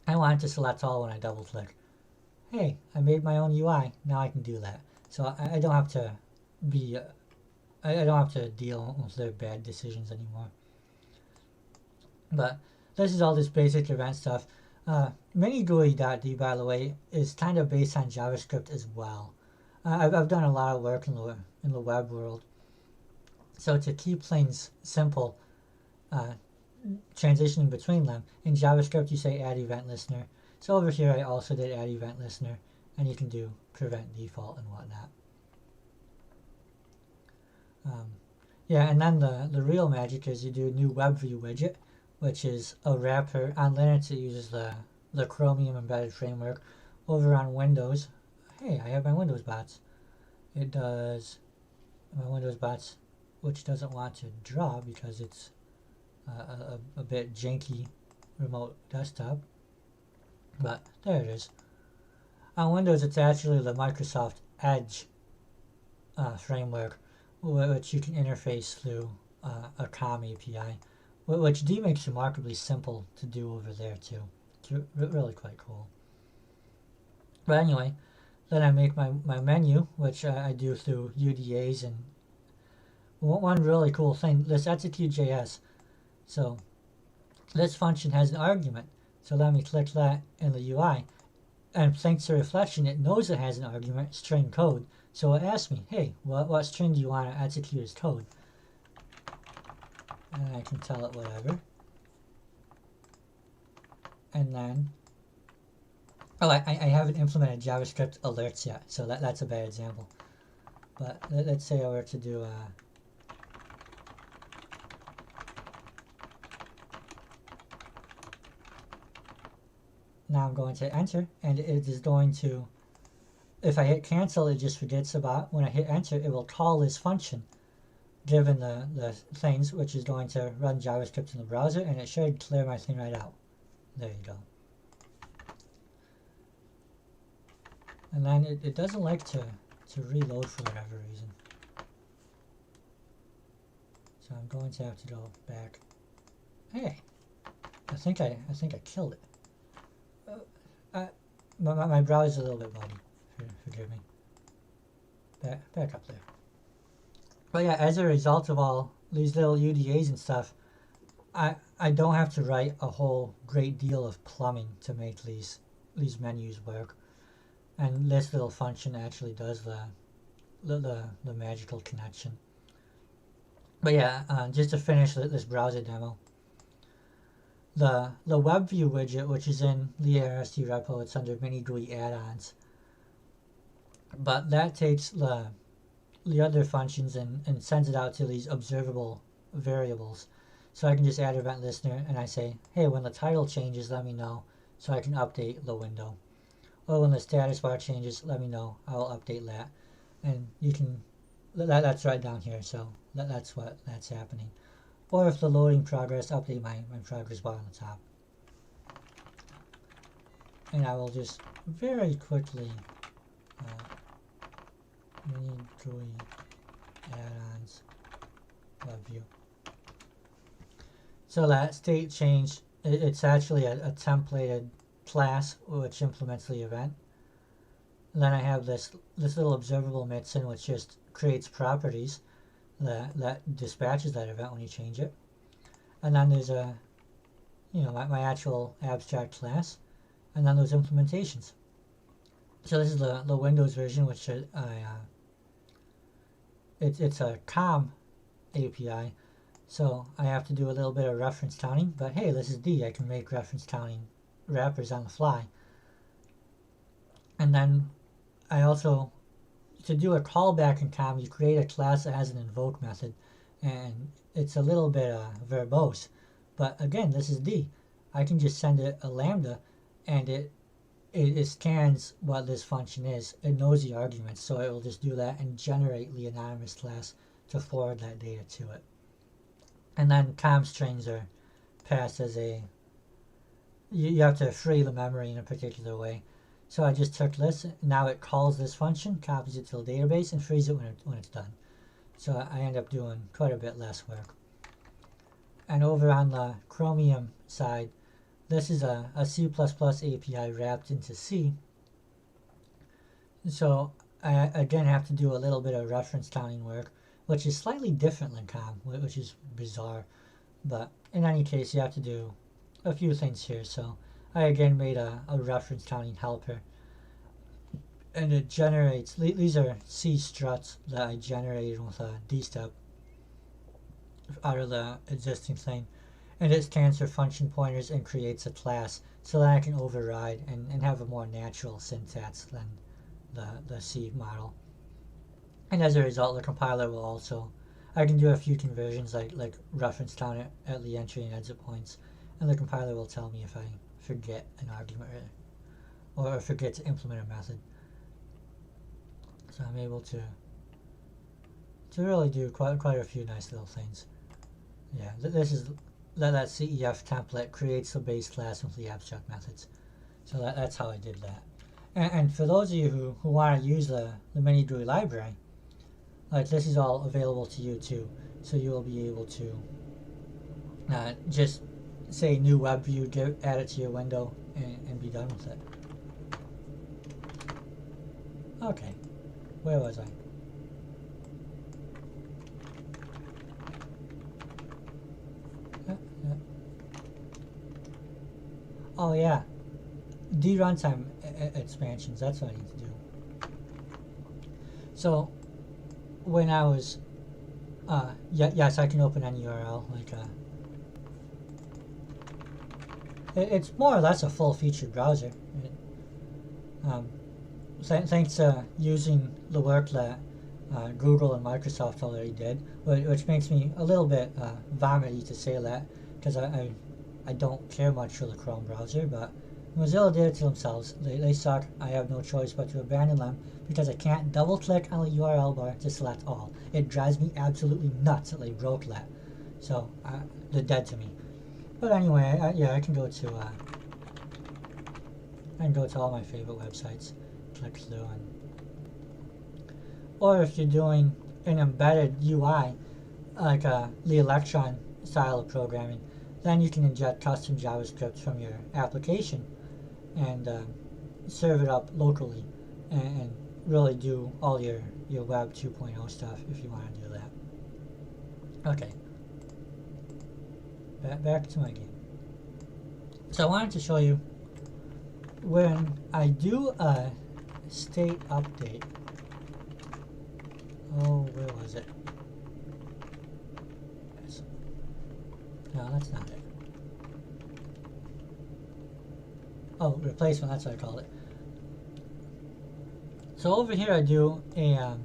I want it to select all when I double click. Hey, I made my own UI. Now I can do that. So I don't have to be. I don't have to deal with their bad decisions anymore. But this is all this basic event stuff. Mini-GUI.d, by the way, is kind of based on JavaScript as well. I've done a lot of work in the web world. So to keep things simple, transitioning between them, in JavaScript you say add event listener. So over here I also did add event listener, and you can do prevent default and whatnot. Yeah, and then the real magic is you do new web view widget, which is a wrapper. On Linux it uses the Chromium embedded framework. Over on Windows, hey, I have my Windows bots. It does my Windows bots, which doesn't want to draw because it's a bit janky remote desktop. But there it is. On Windows it's actually the Microsoft Edge framework, which you can interface through a COM API, which D makes remarkably simple to do over there too. It's really quite cool. But anyway, then I make my menu, which I do through UDAs, and one really cool thing, this execute.js. So this function has an argument. So let me click that in the UI. And thanks to reflection, it knows it has an argument, string code. So it asks me, hey, what string do you want to execute as code? And I can tell it whatever. And then, oh, I haven't implemented JavaScript alerts yet, so that's a bad example. But let's say I were to do now I'm going to enter, and it is going to, if I hit cancel, it just forgets about. When I hit enter, it will call this function, given the things, which is going to run JavaScript in the browser, and it should clear my thing right out. There you go. And then it doesn't like to reload for whatever reason. So I'm going to have to go back. Hey, I think I killed it. My browser's a little bit buggy. Forgive me. Back up there. But yeah, as a result of all these little UDAs and stuff, I don't have to write a whole great deal of plumbing to make these menus work. And this little function actually does the magical connection. But yeah, just to finish this browser demo, the web view widget, which is in the arsd repo, it's under mini GUI add-ons. But that takes the other functions and sends it out to these observable variables. So I can just add event listener, and I say, hey, when the title changes, let me know, so I can update the window. Or when the status bar changes, let me know, I will update that. And you can, that's right down here, so that's happening. Or if the loading progress, update my progress bar on the top. And I will just very quickly mini GUI add-ons web view. So that state change, it's actually a templated class which implements the event. And then I have this little observable mixin which just creates properties that dispatches that event when you change it. And then there's my actual abstract class, and then those implementations. So this is the Windows version, which it's a COM API, so I have to do a little bit of reference counting, but hey, this is D, I can make reference counting wrappers on the fly. And then I also, to do a callback in COM, you create a class that has an invoke method, and it's a little bit verbose, but again, this is D. I can just send it a lambda, and it it scans what this function is. It knows the arguments, so it will just do that and generate the anonymous class to forward that data to it. And then com strings are passed as a, you have to free the memory in a particular way. So I just took this, now it calls this function, copies it to the database, and frees it when it's done. So I end up doing quite a bit less work. And over on the Chromium side, this is a C++ API wrapped into C. So I again have to do a little bit of reference counting work, which is slightly different than COM, which is bizarre. But in any case, you have to do a few things here. So I again made a reference counting helper. And it generates, these are C struts that I generated with a dstep out of the existing thing. And it scans for function pointers and creates a class so that I can override and have a more natural syntax than the C model. And as a result, the compiler will also, I can do a few conversions like reference count at the entry and exit points, and the compiler will tell me if I forget an argument or forget to implement a method. So I'm able to really do quite a few nice little things. Yeah, this is that CEF template creates the base class with the abstract methods. So that's how I did that. And for those of you who want to use the mini GUI library, like this is all available to you too. So you will be able to just say new web view, add it to your window, and be done with it. Okay, where was I? Oh yeah, runtime expansions, that's what I need to do. So when I was, yes, I can open any URL, like it's more or less a full-featured browser. Thanks to using the work that Google and Microsoft already did, which makes me a little bit vomity to say that, because I don't care much for the Chrome browser, but Mozilla did it to themselves. They suck. I have no choice but to abandon them because I can't double-click on the URL bar to select all. It drives me absolutely nuts that they broke that. So they're dead to me. But anyway, yeah, I can go to all my favorite websites, click through, or if you're doing an embedded UI, like the Electron style of programming, then you can inject custom JavaScript from your application and serve it up locally and really do all your Web 2.0 stuff if you want to do that. Okay. Back to my game. So I wanted to show you when I do a state update. Oh, where was it? No, that's not it. Oh, replacement, that's what I called it. So over here I do a,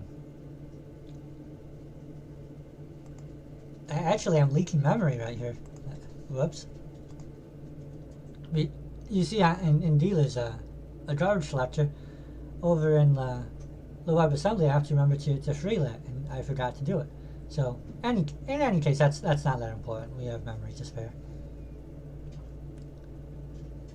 actually I'm leaking memory right here. Whoops. You see in D there's a garbage collector. Over in the WebAssembly I have to remember to free that, and I forgot to do it. So in any case, that's not that important. We have memory to spare.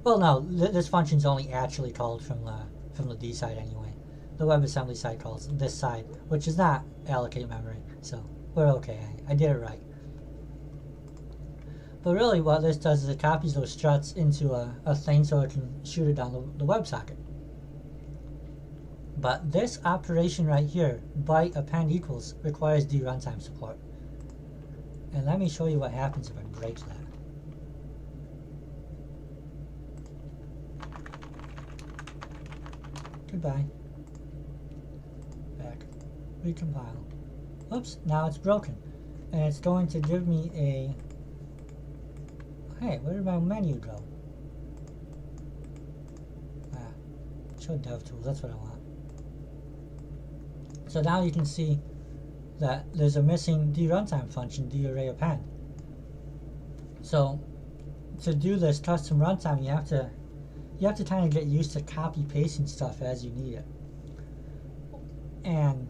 Well, no, this function's only actually called from the D side anyway. The WebAssembly side calls this side, which is not allocate memory. So we're okay. I did it right. But really, what this does is it copies those struts into a thing so it can shoot it down the WebSocket. But this operation right here, byte append equals, requires runtime support. And let me show you what happens if I break that. Goodbye. Back. Recompile. Oops, now it's broken. And it's going to give me a... Hey, where did my menu go? Show DevTools, that's what I want. So now you can see that there's a missing runtime function, So to do this custom runtime, you you have to kind of get used to copy pasting stuff as you need it. And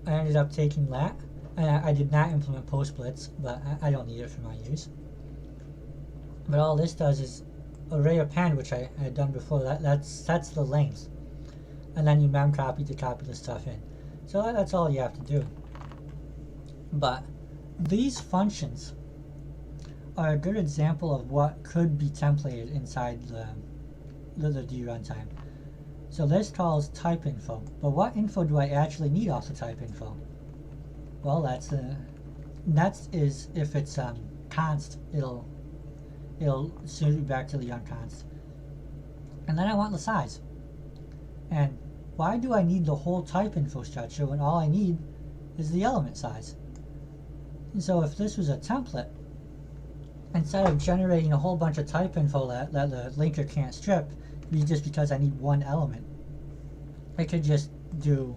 I ended up taking that, and I did not implement post-blitz, but I don't need it for my use. But all this does is array append, which I had done before. That sets the length, and then you mem copy to copy the stuff in. So that's all you have to do. But these functions are a good example of what could be templated inside the D runtime. So this calls type info, but what info do I actually need off the type info? Well, that's is if it's const, it'll send you back to the unconst. And then I want the size. And why do I need the whole type info structure when all I need is the element size? And so if this was a template, instead of generating a whole bunch of type info that the linker can't strip, just because I need one element, I could just do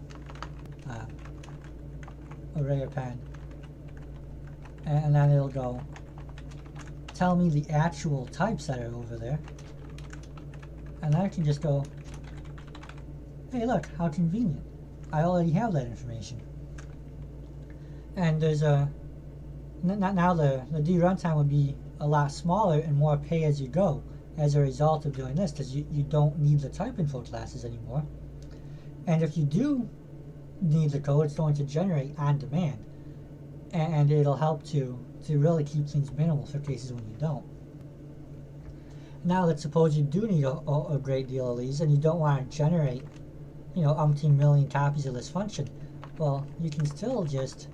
array append, and then it'll go tell me the actual types that are over there, and then I can just go, hey, look how convenient, I already have that information. And there's now the D runtime would be a lot smaller and more pay as you go as a result of doing this, because you don't need the type info classes anymore. And if you do need the code, it's going to generate on demand, and it'll help to really keep things minimal for cases when you don't. Now let's suppose you do need a great deal of these and you don't want to generate, umpteen million copies of this function. Well, you can still just,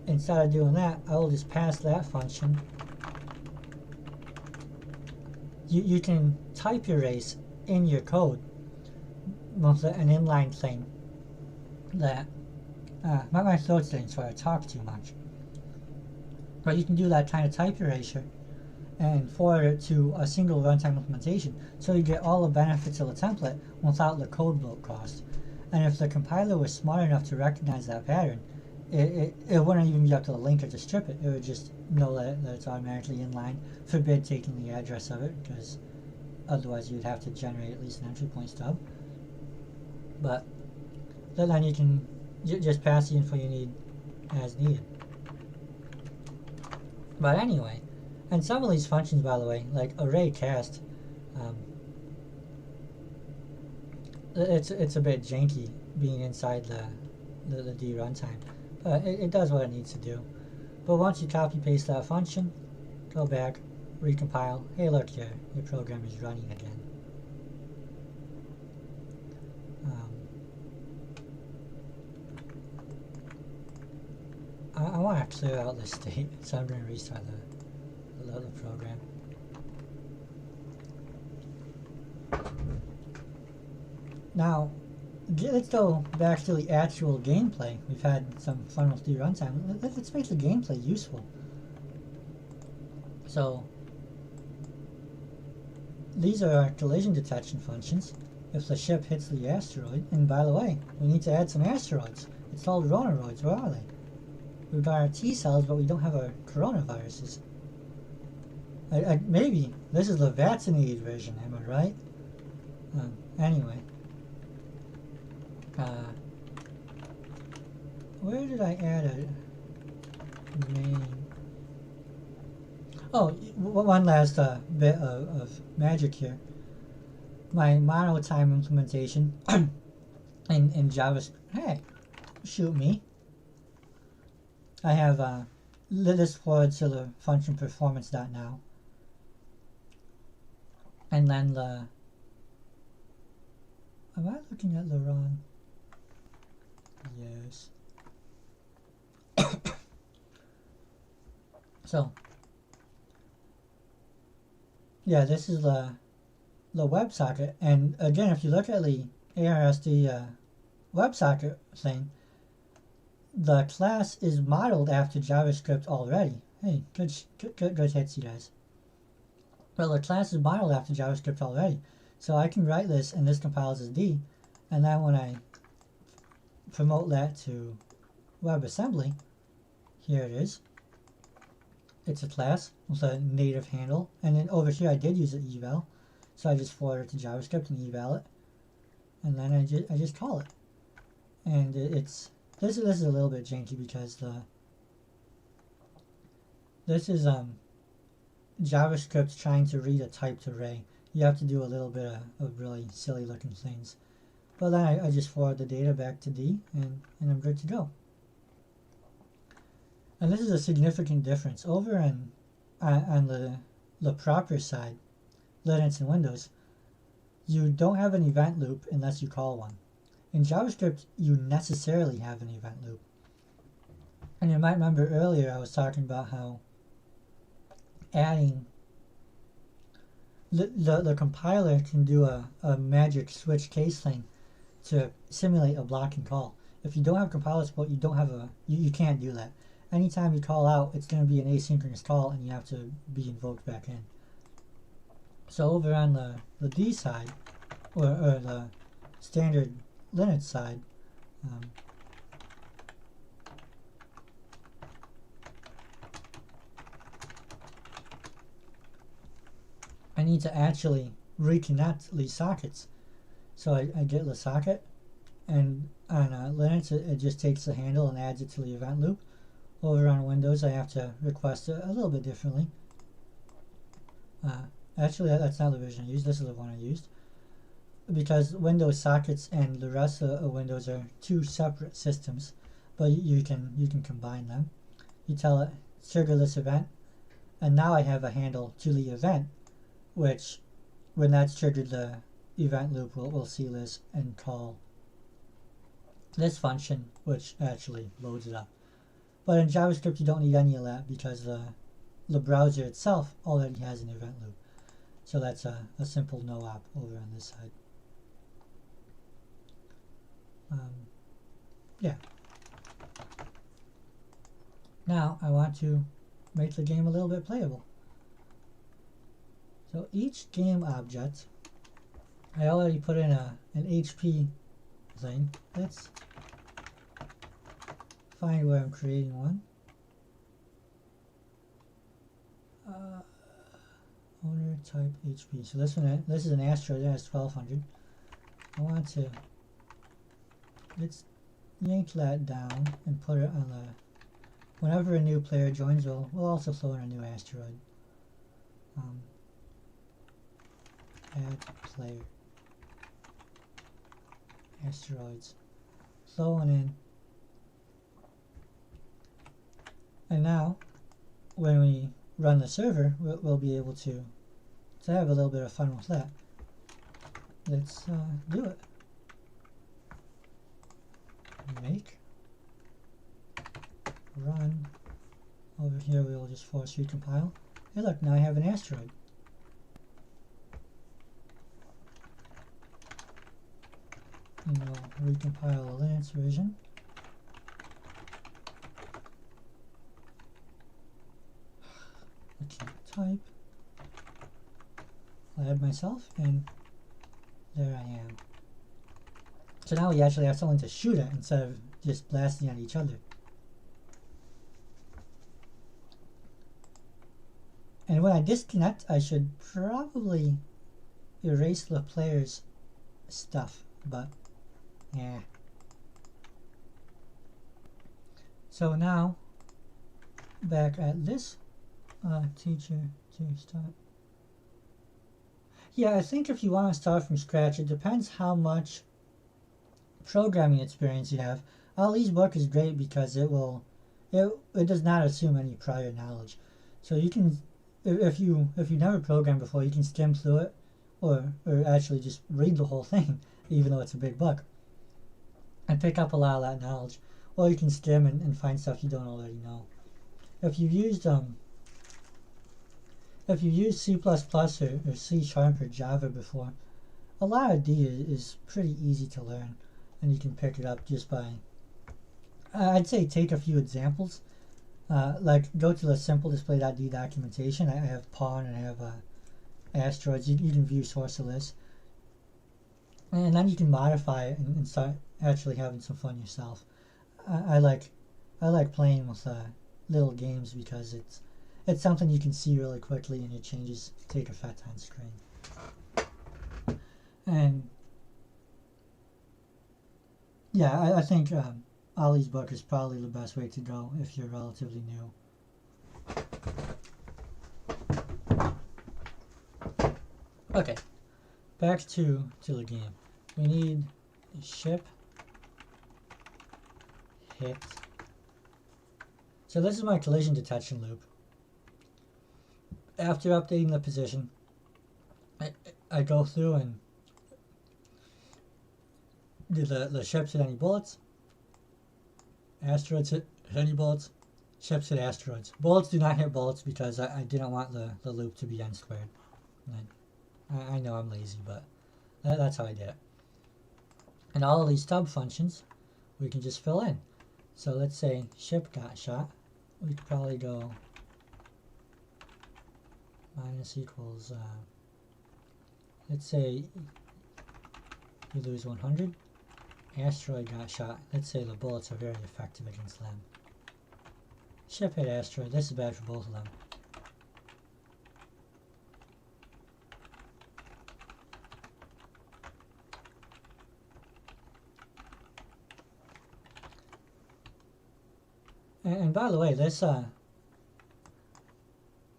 instead of doing that, I will just pass that function. You can type erase in your code with an inline thing that my throat's getting so I talk too much. But you can do that kind of type erasure and forward it to a single runtime implementation, so you get all the benefits of the template without the code bloat cost. And if the compiler was smart enough to recognize that pattern, it wouldn't even be up to the linker to strip it. It would just know that it's automatically inline, forbid taking the address of it, because otherwise you'd have to generate at least an entry point stub. But then you can just pass the info you need as needed. But anyway, and some of these functions, by the way, like array cast, it's a bit janky being inside the D runtime. But it does what it needs to do. But once you copy paste that function, go back, recompile, hey look, your program is running again. I want to clear out the state, so I'm going to restart the program. Now, let's go back to the actual gameplay. We've had some fun with D runtime. Let's make the gameplay useful. So, these are our collision detection functions. If the ship hits the asteroid, and by the way, we need to add some asteroids. It's called Ronaroids. Where are they? We've got our T cells, but we don't have our coronaviruses. Maybe this is the vaccinated version, am I right? Anyway. Where did I add a name? Oh, one last bit of magic here. My monotime implementation in JavaScript. Hey, shoot me. I have this forward to the function performance.now. And then am I looking at the wrong? Yes. So, yeah, this is the WebSocket, and again, if you look at the arsd WebSocket thing, the class is modeled after JavaScript already. Hey, good hits, you guys. Well, the class is modeled after JavaScript already, so I can write this, and this compiles as D, and then when I promote that to WebAssembly, here it is. it's a class with a native handle, and then over here I did use an eval, so I just forward it to JavaScript and eval it, and then I just call it, and this is a little bit janky because this is JavaScript trying to read a typed array. You have to do a little bit of really silly looking things, but then I just forward the data back to D, and I'm good to go. And this is a significant difference. Over on the proper side, Linux and Windows, you don't have an event loop unless you call one. In JavaScript, you necessarily have an event loop. And you might remember earlier I was talking about how adding the compiler can do a magic switch case thing to simulate a blocking call. If you don't have compiler support, you can't do that. Anytime you call out, it's going to be an asynchronous call, and you have to be invoked back in. So over on the D side, or the standard Linux side, I need to actually reconnect these sockets. So I get the socket, and on Linux it just takes the handle and adds it to the event loop. Over on Windows, I have to request it a little bit differently. Actually, that's not the version I used. This is the one I used. Because Windows sockets and the rest of Windows are two separate systems, but you can combine them. You tell it, trigger this event, and now I have a handle to the event, which, when that's triggered, the event loop will see this and call this function, which actually loads it up. But in JavaScript, you don't need any of that because the browser itself already has an event loop. So that's a simple no-op over on this side. Yeah. Now I want to make the game a little bit playable. So each game object, I already put in an HP thing. Let's find where I'm creating one. Owner type HP. So this is an Asteroid that has 1200. I want to, let's yank that down and put it on the, whenever a new player joins, we'll also throw in a new Asteroid. Add player. Asteroids. Throw one in. And now, when we run the server, we'll be able to have a little bit of fun with that. Let's do it. Make. Run. Over here we will just force recompile. Hey look, now I have an Asteroid. And we'll recompile the Linux version. I can't type. I'll add myself, and there I am. So now we actually have something to shoot at instead of just blasting at each other. And when I disconnect, I should probably erase the player's stuff, but yeah. So now, back at this teacher to start. Yeah, I think if you want to start from scratch, it depends how much programming experience you have. Ali's book is great because it does not assume any prior knowledge. So you can, if you never programmed before, you can skim through it, or actually just read the whole thing, even though it's a big book, and pick up a lot of that knowledge. Or you can skim and find stuff you don't already know. If you've used C++ or C# or Java before, a lot of D is pretty easy to learn, and you can pick it up just by, I'd say take a few examples. Like go to the simple display.d documentation. I have pawn and I have asteroids. You can view source of this, and then you can modify it and start actually having some fun yourself. I like playing with little games because it's something you can see really quickly, and your changes take effect on screen. And yeah, I think Ollie's book is probably the best way to go if you're relatively new. Okay, back to the game. We need ship hit. So this is my collision detection loop. After updating the position, I go through and do the ships hit any bullets, asteroids hit any bullets, ships hit asteroids. Bullets do not hit bullets because I didn't want the loop to be n squared. I know I'm lazy, but that's how I did it. And all of these stub functions we can just fill in. So let's say ship got shot. We could probably go minus equals, let's say you lose 100. Asteroid got shot. Let's say the bullets are very effective against them. Ship hit asteroid. This is bad for both of them. And by the way, this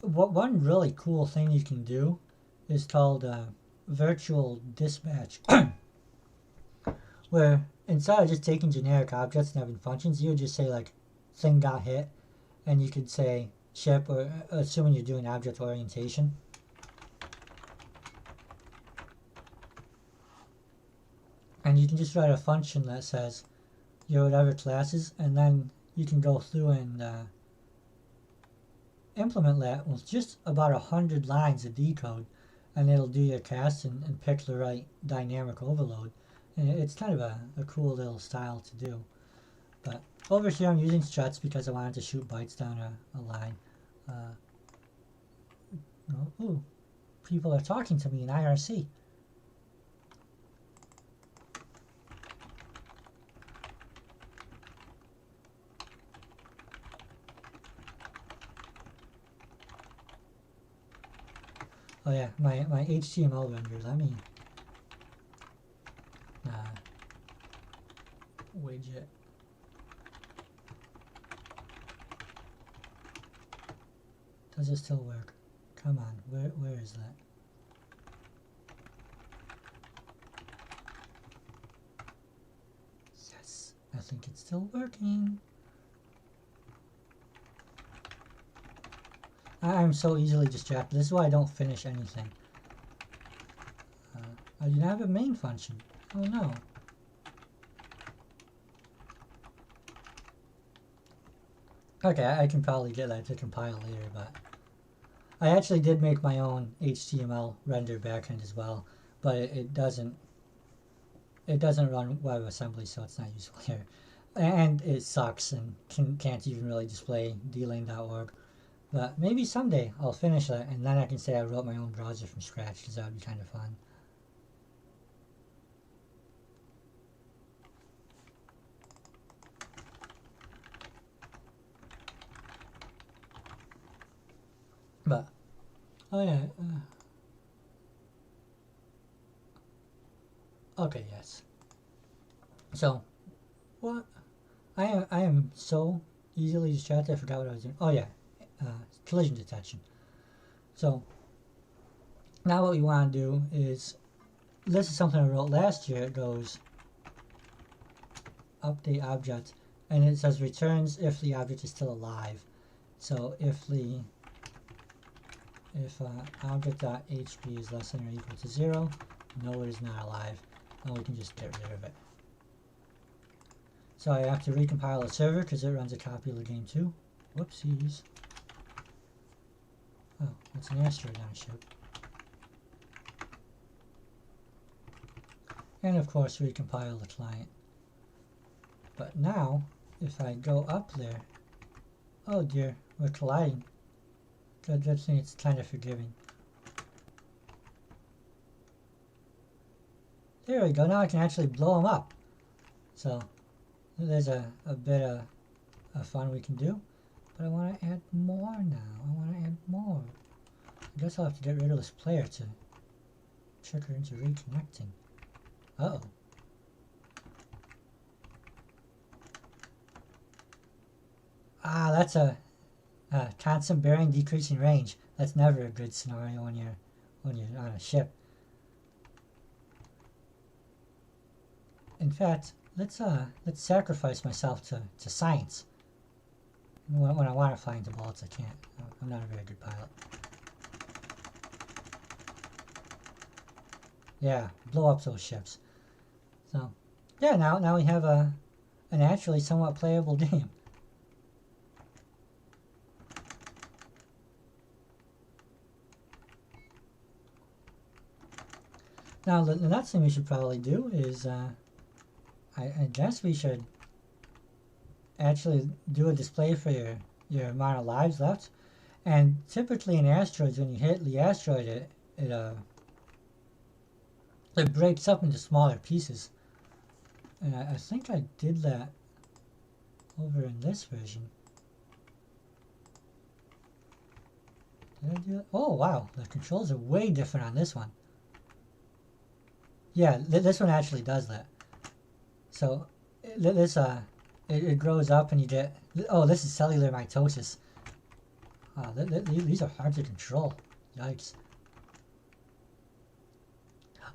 one really cool thing you can do is called virtual dispatch, where instead of just taking generic objects and having functions, you would just say like thing got hit, and you could say ship, or assuming you're doing object orientation. And you can just write a function that says your whatever classes, and then you can go through and implement that with just about 100 lines of decode, and it'll do your cast and pick the right dynamic overload. And it's kind of a cool little style to do. But over here I'm using struts because I wanted to shoot bytes down a line. Ooh, people are talking to me in IRC. Oh yeah, my HTML render, let me widget. Does it still work? Come on, where is that? Yes, I think it's still working. I'm so easily distracted. This is why I don't finish anything. I didn't have a main function. Oh no. Okay, I can probably get that to compile later, but I actually did make my own HTML render backend as well, but it doesn't run WebAssembly, so it's not useful here. And it sucks and can't even really display dlane.org. But maybe someday I'll finish that, and then I can say I wrote my own browser from scratch, because that would be kind of fun. But, oh yeah. Okay, yes. So, what? I am so easily distracted, I forgot what I was doing. Oh yeah. Collision detection. So now what we want to do is, this is something I wrote last year. It goes update object, and it says returns if the object is still alive. So if object.hp is less than or equal to 0, no, it is not alive, and we can just get rid of it. So I have to recompile the server because it runs a copy of the game too. Whoopsies. Oh, it's an asteroid on a ship. And of course recompile the client. But now, if I go up there, oh dear, we're colliding. Good thing it's kind of forgiving. There we go, now I can actually blow them up. So, there's a bit of fun we can do. But I want to add more now. I want to add more. I guess I'll have to get rid of this player to trick her into reconnecting. Uh-oh. Ah, that's a constant bearing decreasing range. That's never a good scenario when you're on a ship. In fact, let's sacrifice myself to science. When I want to fly into bullets, I can't. I'm not a very good pilot. Yeah, blow up those ships. So, yeah, now we have an actually somewhat playable game. Now, the next thing we should probably do is, I guess we should actually do a display for your amount of lives left. And typically in asteroids, when you hit the asteroid, it breaks up into smaller pieces. And I think I did that over in this version. Did I do it? Oh wow, the controls are way different on this one. Yeah, this one actually does that. So this it grows up and you get, oh, this is cellular mitosis. These are hard to control. Yikes.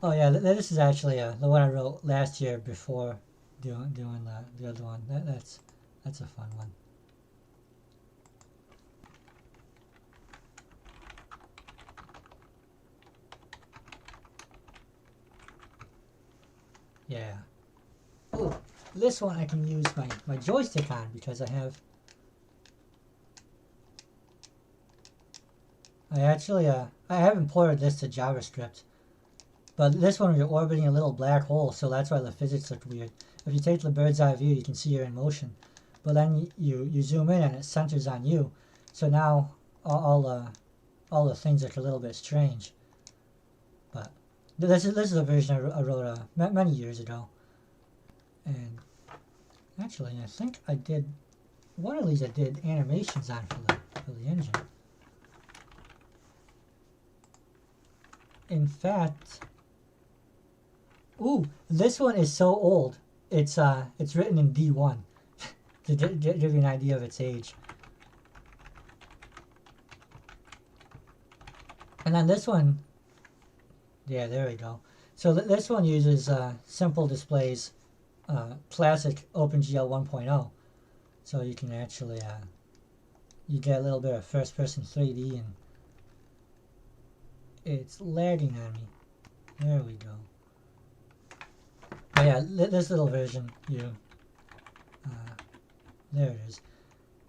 Oh yeah, this is actually the one I wrote last year before doing the other one. That's a fun one. Yeah. Oh, this one I can use my joystick on because I have I haven't ported this to JavaScript. But this one you're orbiting a little black hole, so that's why the physics look weird. If you take the bird's eye view, you can see you're in motion. But then you zoom in and it centers on you. So now all the things look a little bit strange. But this is a version I wrote many years ago. And actually, I think I did one of these. I did animations on for the engine. In fact, ooh, this one is so old. It's written in D1 to give you an idea of its age. And then this one, yeah, there we go. So this one uses simple displays, classic OpenGL 1.0. So you can actually you get a little bit of first-person 3D, and it's lagging on me. There we go. But yeah, this little version, there it is.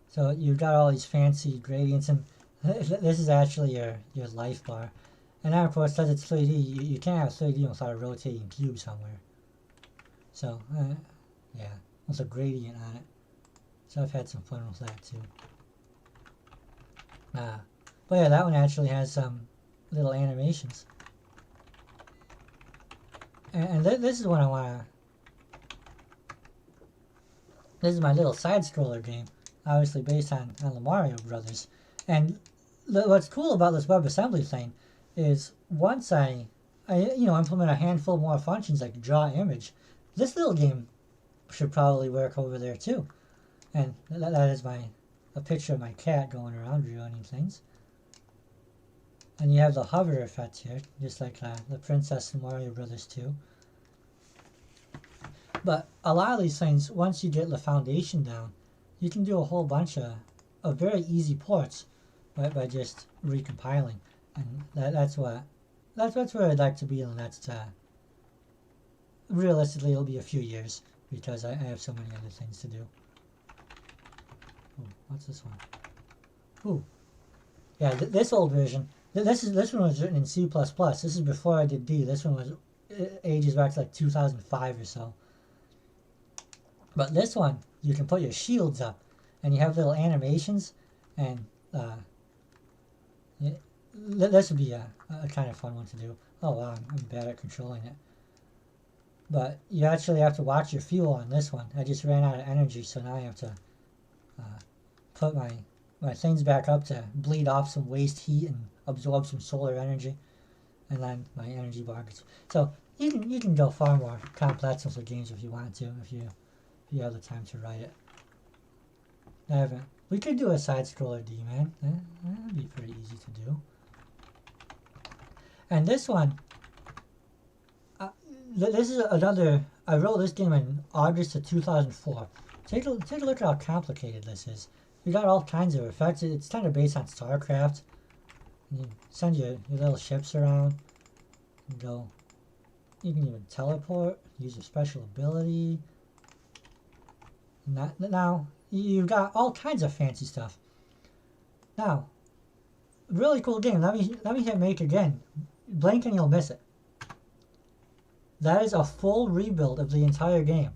So you've got all these fancy gradients, and this is actually your life bar. And now, of course, because it's 3D, you can't have 3D without a rotating cube somewhere. So, yeah, with a gradient on it. So I've had some fun with that too. But yeah, that one actually has some little animations. And this is what I want to... This is my little side-scroller game, obviously based on the Mario Brothers. And what's cool about this WebAssembly thing is once I implement a handful more functions like draw image, this little game should probably work over there too. And that is a picture of my cat going around ruining things. And you have the hover effect here, just like the Princess in Mario Brothers 2. But a lot of these things, once you get the foundation down, you can do a whole bunch of very easy ports by just recompiling. And that's where I'd like to be in the next, realistically it'll be a few years, because I have so many other things to do. Ooh, what's this one? Ooh. Yeah, this old version. This one was written in C++. This is before I did D. This one was ages back to like 2005 or so. But this one, you can put your shields up, and you have little animations, and this would be a kind of fun one to do. Oh wow, I'm bad at controlling it. But you actually have to watch your fuel on this one. I just ran out of energy, so now I have to put my my things back up to bleed off some waste heat and absorb some solar energy, and then my energy bar gets. So you can go far more complex with the games if you want to, if you have the time to write it. I haven't. We could do a side scroller D, man. That'd be pretty easy to do. And this one, this is another. I wrote this game in August of 2004. Take a look at how complicated this is. You got all kinds of effects. It's kind of based on StarCraft. You send your little ships around. And go. You can even teleport. Use a special ability. Now you've got all kinds of fancy stuff. Now, really cool game. Let me hit make again. Blink and you'll miss it. That is a full rebuild of the entire game.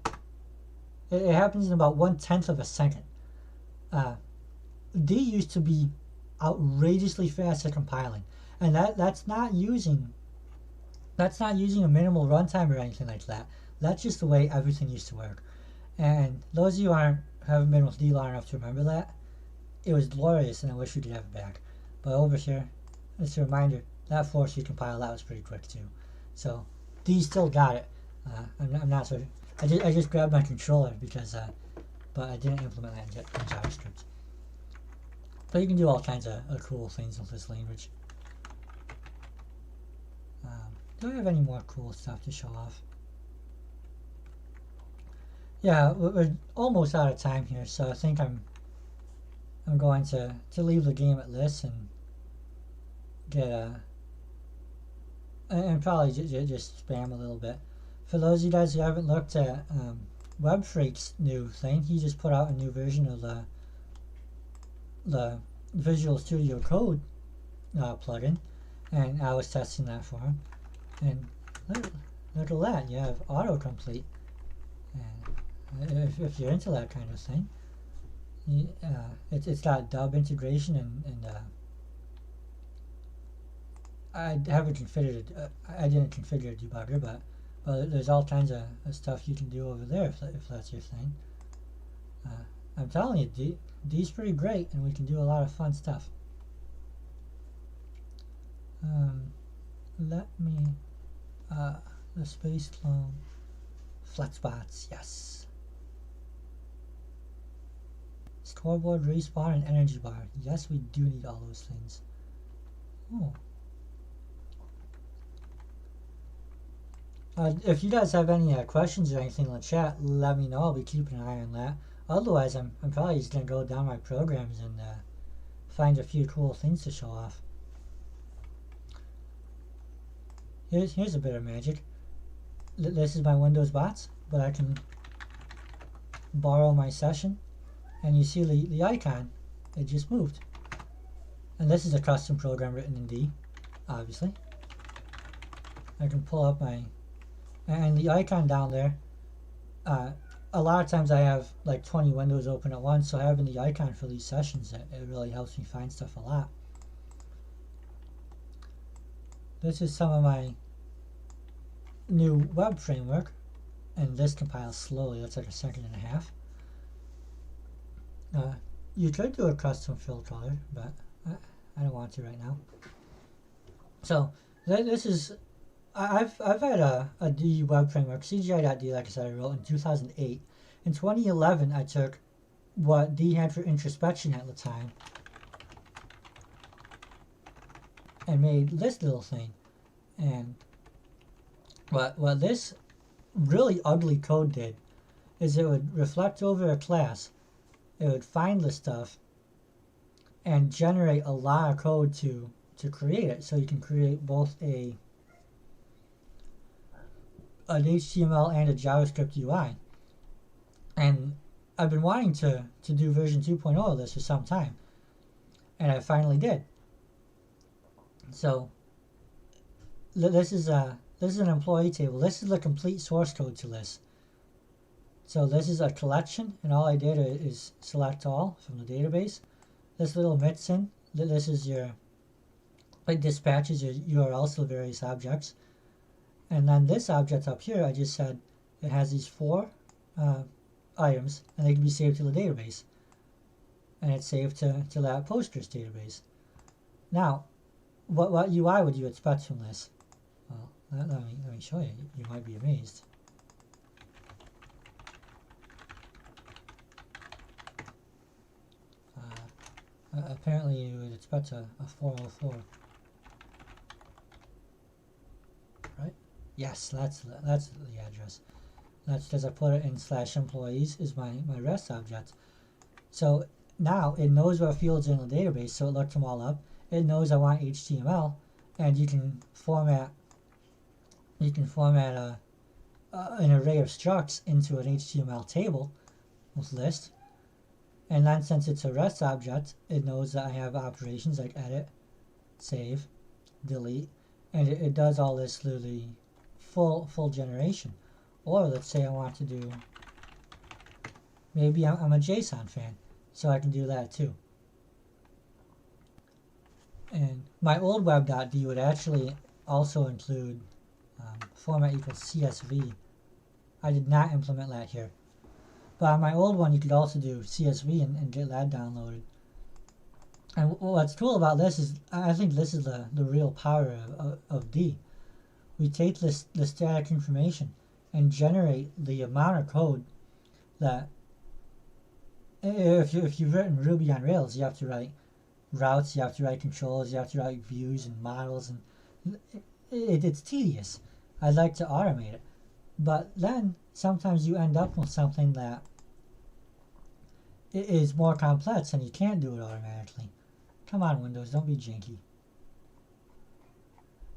It happens in about 1/10 of a second. D used to be outrageously fast at compiling, and that's not using a minimal runtime or anything like that. That's just the way everything used to work. And those of you who haven't been with D long enough to remember that, it was glorious, and I wish we could have it back. But over here, just a reminder, that force you compile, that was pretty quick too. So D still got it. I'm not sure. I just grabbed my controller because, but I didn't implement that in JavaScript. But you can do all kinds of cool things with this language. Do I have any more cool stuff to show off? Yeah, we're almost out of time here, so I think I'm going to leave the game at this and get and probably just spam a little bit. For those of you guys who haven't looked at WebFreak's new thing, he just put out a new version of the Visual Studio Code plugin, and I was testing that for him. And look at that, you have autocomplete. And if you're into that kind of thing, it's got dub integration and I haven't configured I didn't configure a debugger, but there's all kinds of stuff you can do over there if that's your thing. I'm telling you, D's pretty great, and we can do a lot of fun stuff. Let me the space clone flexbots, yes. Scoreboard, respawn, and energy bar. Yes, we do need all those things. Oh. If you guys have any questions or anything in the chat, let me know. I'll be keeping an eye on that. Otherwise, I'm probably just going to go down my programs and find a few cool things to show off. Here's a bit of magic. This is my Windows bots, but I can borrow my session, and you see the icon, it just moved. And this is a custom program written in D, obviously. I can pull up my, and the icon down there, a lot of times I have like 20 windows open at once, so having the icon for these sessions, it really helps me find stuff a lot. This is some of my new web framework, and this compiles slowly. That's like a second and a half. You could do a custom fill color, but I don't want to right now. So this is, I've had a D web framework, CGI.D, like I said, I wrote in 2008. In 2011, I took what D had for introspection at the time and made this little thing. And what this really ugly code did is it would reflect over a class, it would find the stuff, and generate a lot of code to create it. So you can create both an HTML and a JavaScript UI. And I've been wanting to do version 2.0 of this for some time, and I finally did. So this is an employee table. This is the complete source code to this. So this is a collection, and all I did is select all from the database. This little mitsin, this is your, it dispatches your URLs to various objects. And then this object up here, I just said it has these 4 items, and they can be saved to the database. and it's saved to that Postgres database. Now, what UI would you expect from this? Well, let me show you. You might be amazed. Apparently you would expect a 404. Right? Yes, that's the address. That's because I put it in /employees is my REST object. So now it knows what fields are in the database, so it looked them all up. It knows I want HTML, and you can format an array of structs into an HTML table with list. And then since it's a REST object, it knows that I have operations like edit, save, delete, and it does all this through the full generation. Or let's say I want to do, maybe I'm a JSON fan, so I can do that too. And my old web.d would actually also include format equals CSV. I did not implement that here. But on my old one, you could also do CSV and get that downloaded. And what's cool about this is, I think this is the real power of D. We take the static information and generate the amount of code that, if you've written Ruby on Rails, you have to write routes, you have to write controls, you have to write views and models, and it's tedious. I'd like to automate it. But then sometimes you end up with something that is more complex and you can't do it automatically. Come on, Windows, don't be janky.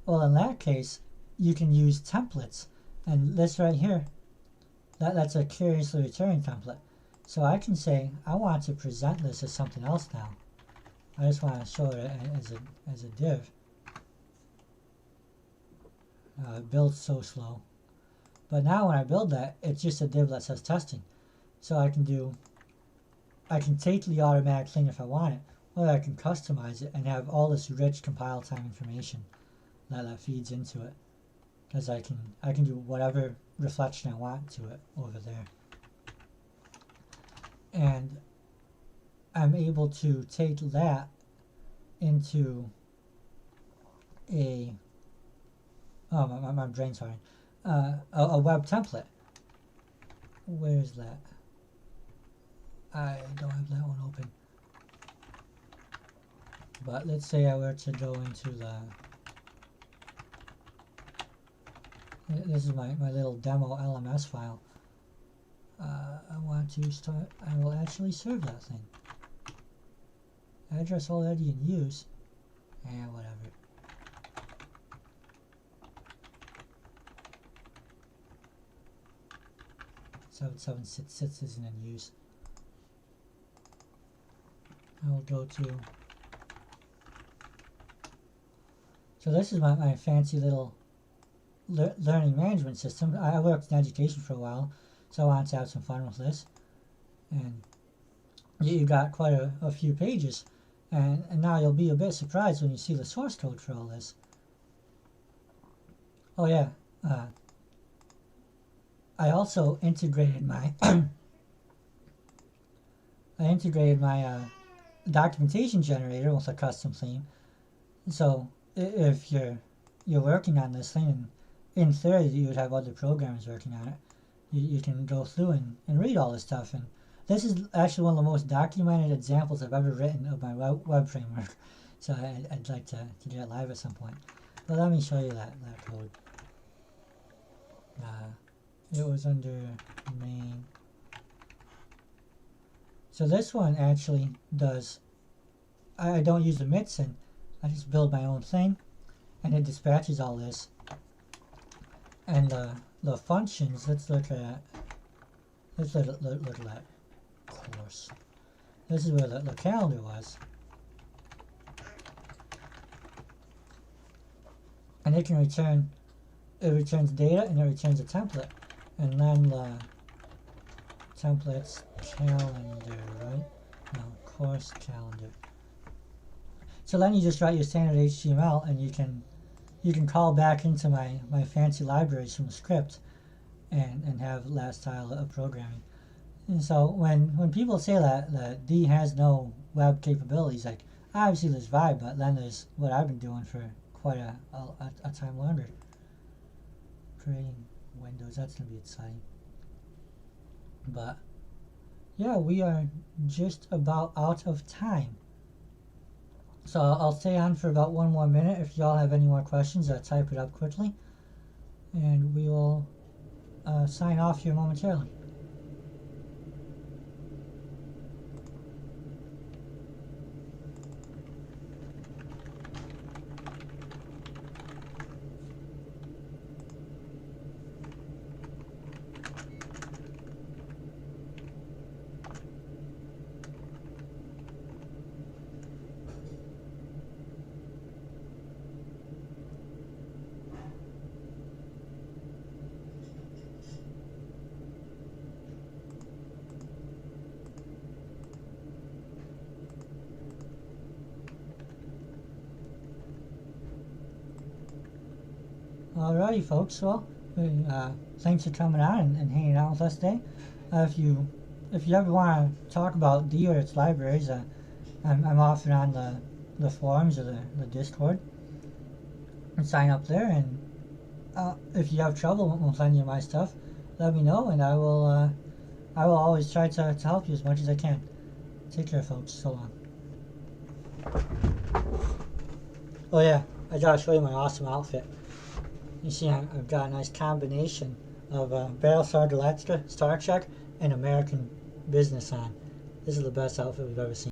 Well, in that case, you can use templates. And this right here, that's a curiously returning template. So I can say, I want to present this as something else now. I just want to show it as a div. It builds so slow. But now when I build that, it's just a div that says testing. So I can take the automatic thing if I want it, or I can customize it and have all this rich compile time information that feeds into it. Because I can do whatever reflection I want to it over there. And I'm able to take that into a, oh, my brain's firing. A web template. Where's that? I don't have that one open. But let's say I were to go into the, this is my little demo LMS file. I want to start, I will actually serve that thing. Address already in use. Whatever. 7766 isn't in use. I will go to, so this is my fancy little learning management system. I worked in education for a while, so I wanted to have some fun with this. And you got quite a few pages, and now you'll be a bit surprised when you see the source code for all this. Oh yeah, I also integrated my documentation generator with a custom theme. So if you're working on this thing, and in theory you would have other programmers working on it, you can go through and read all this stuff. And this is actually one of the most documented examples I've ever written of my web framework. So I'd like to get it live at some point. But let me show you that code. It was under main. So this one actually does, I don't use the mixin, I just build my own thing, and it dispatches all this. And the functions, let's look at that course. This is where the calendar was. And it can return, it returns data and it returns a template. And then the template's calendar, right? No, course calendar. So then you just write your standard HTML, and you can call back into my fancy libraries from the script and have that style of programming. And so when people say that D has no web capabilities, like obviously there's Vibe, but then there's what I've been doing for quite a time longer. Creating windows, that's gonna be exciting. But yeah, we are just about out of time. So I'll stay on for about 1 more minute. If y'all have any more questions, type it up quickly. And we will sign off here momentarily. Alrighty, folks. Well, thanks for coming on and hanging out with us today. If you ever want to talk about D or its libraries, I'm often on the forums or the Discord. And sign up there, and if you have trouble with any of my stuff, let me know, and I will always try to help you as much as I can. Take care, folks. So long. Oh yeah, I gotta show you my awesome outfit. You see, I've got a nice combination of Battlestar Galactica, Star Trek, and American business on. This is the best outfit we've ever seen.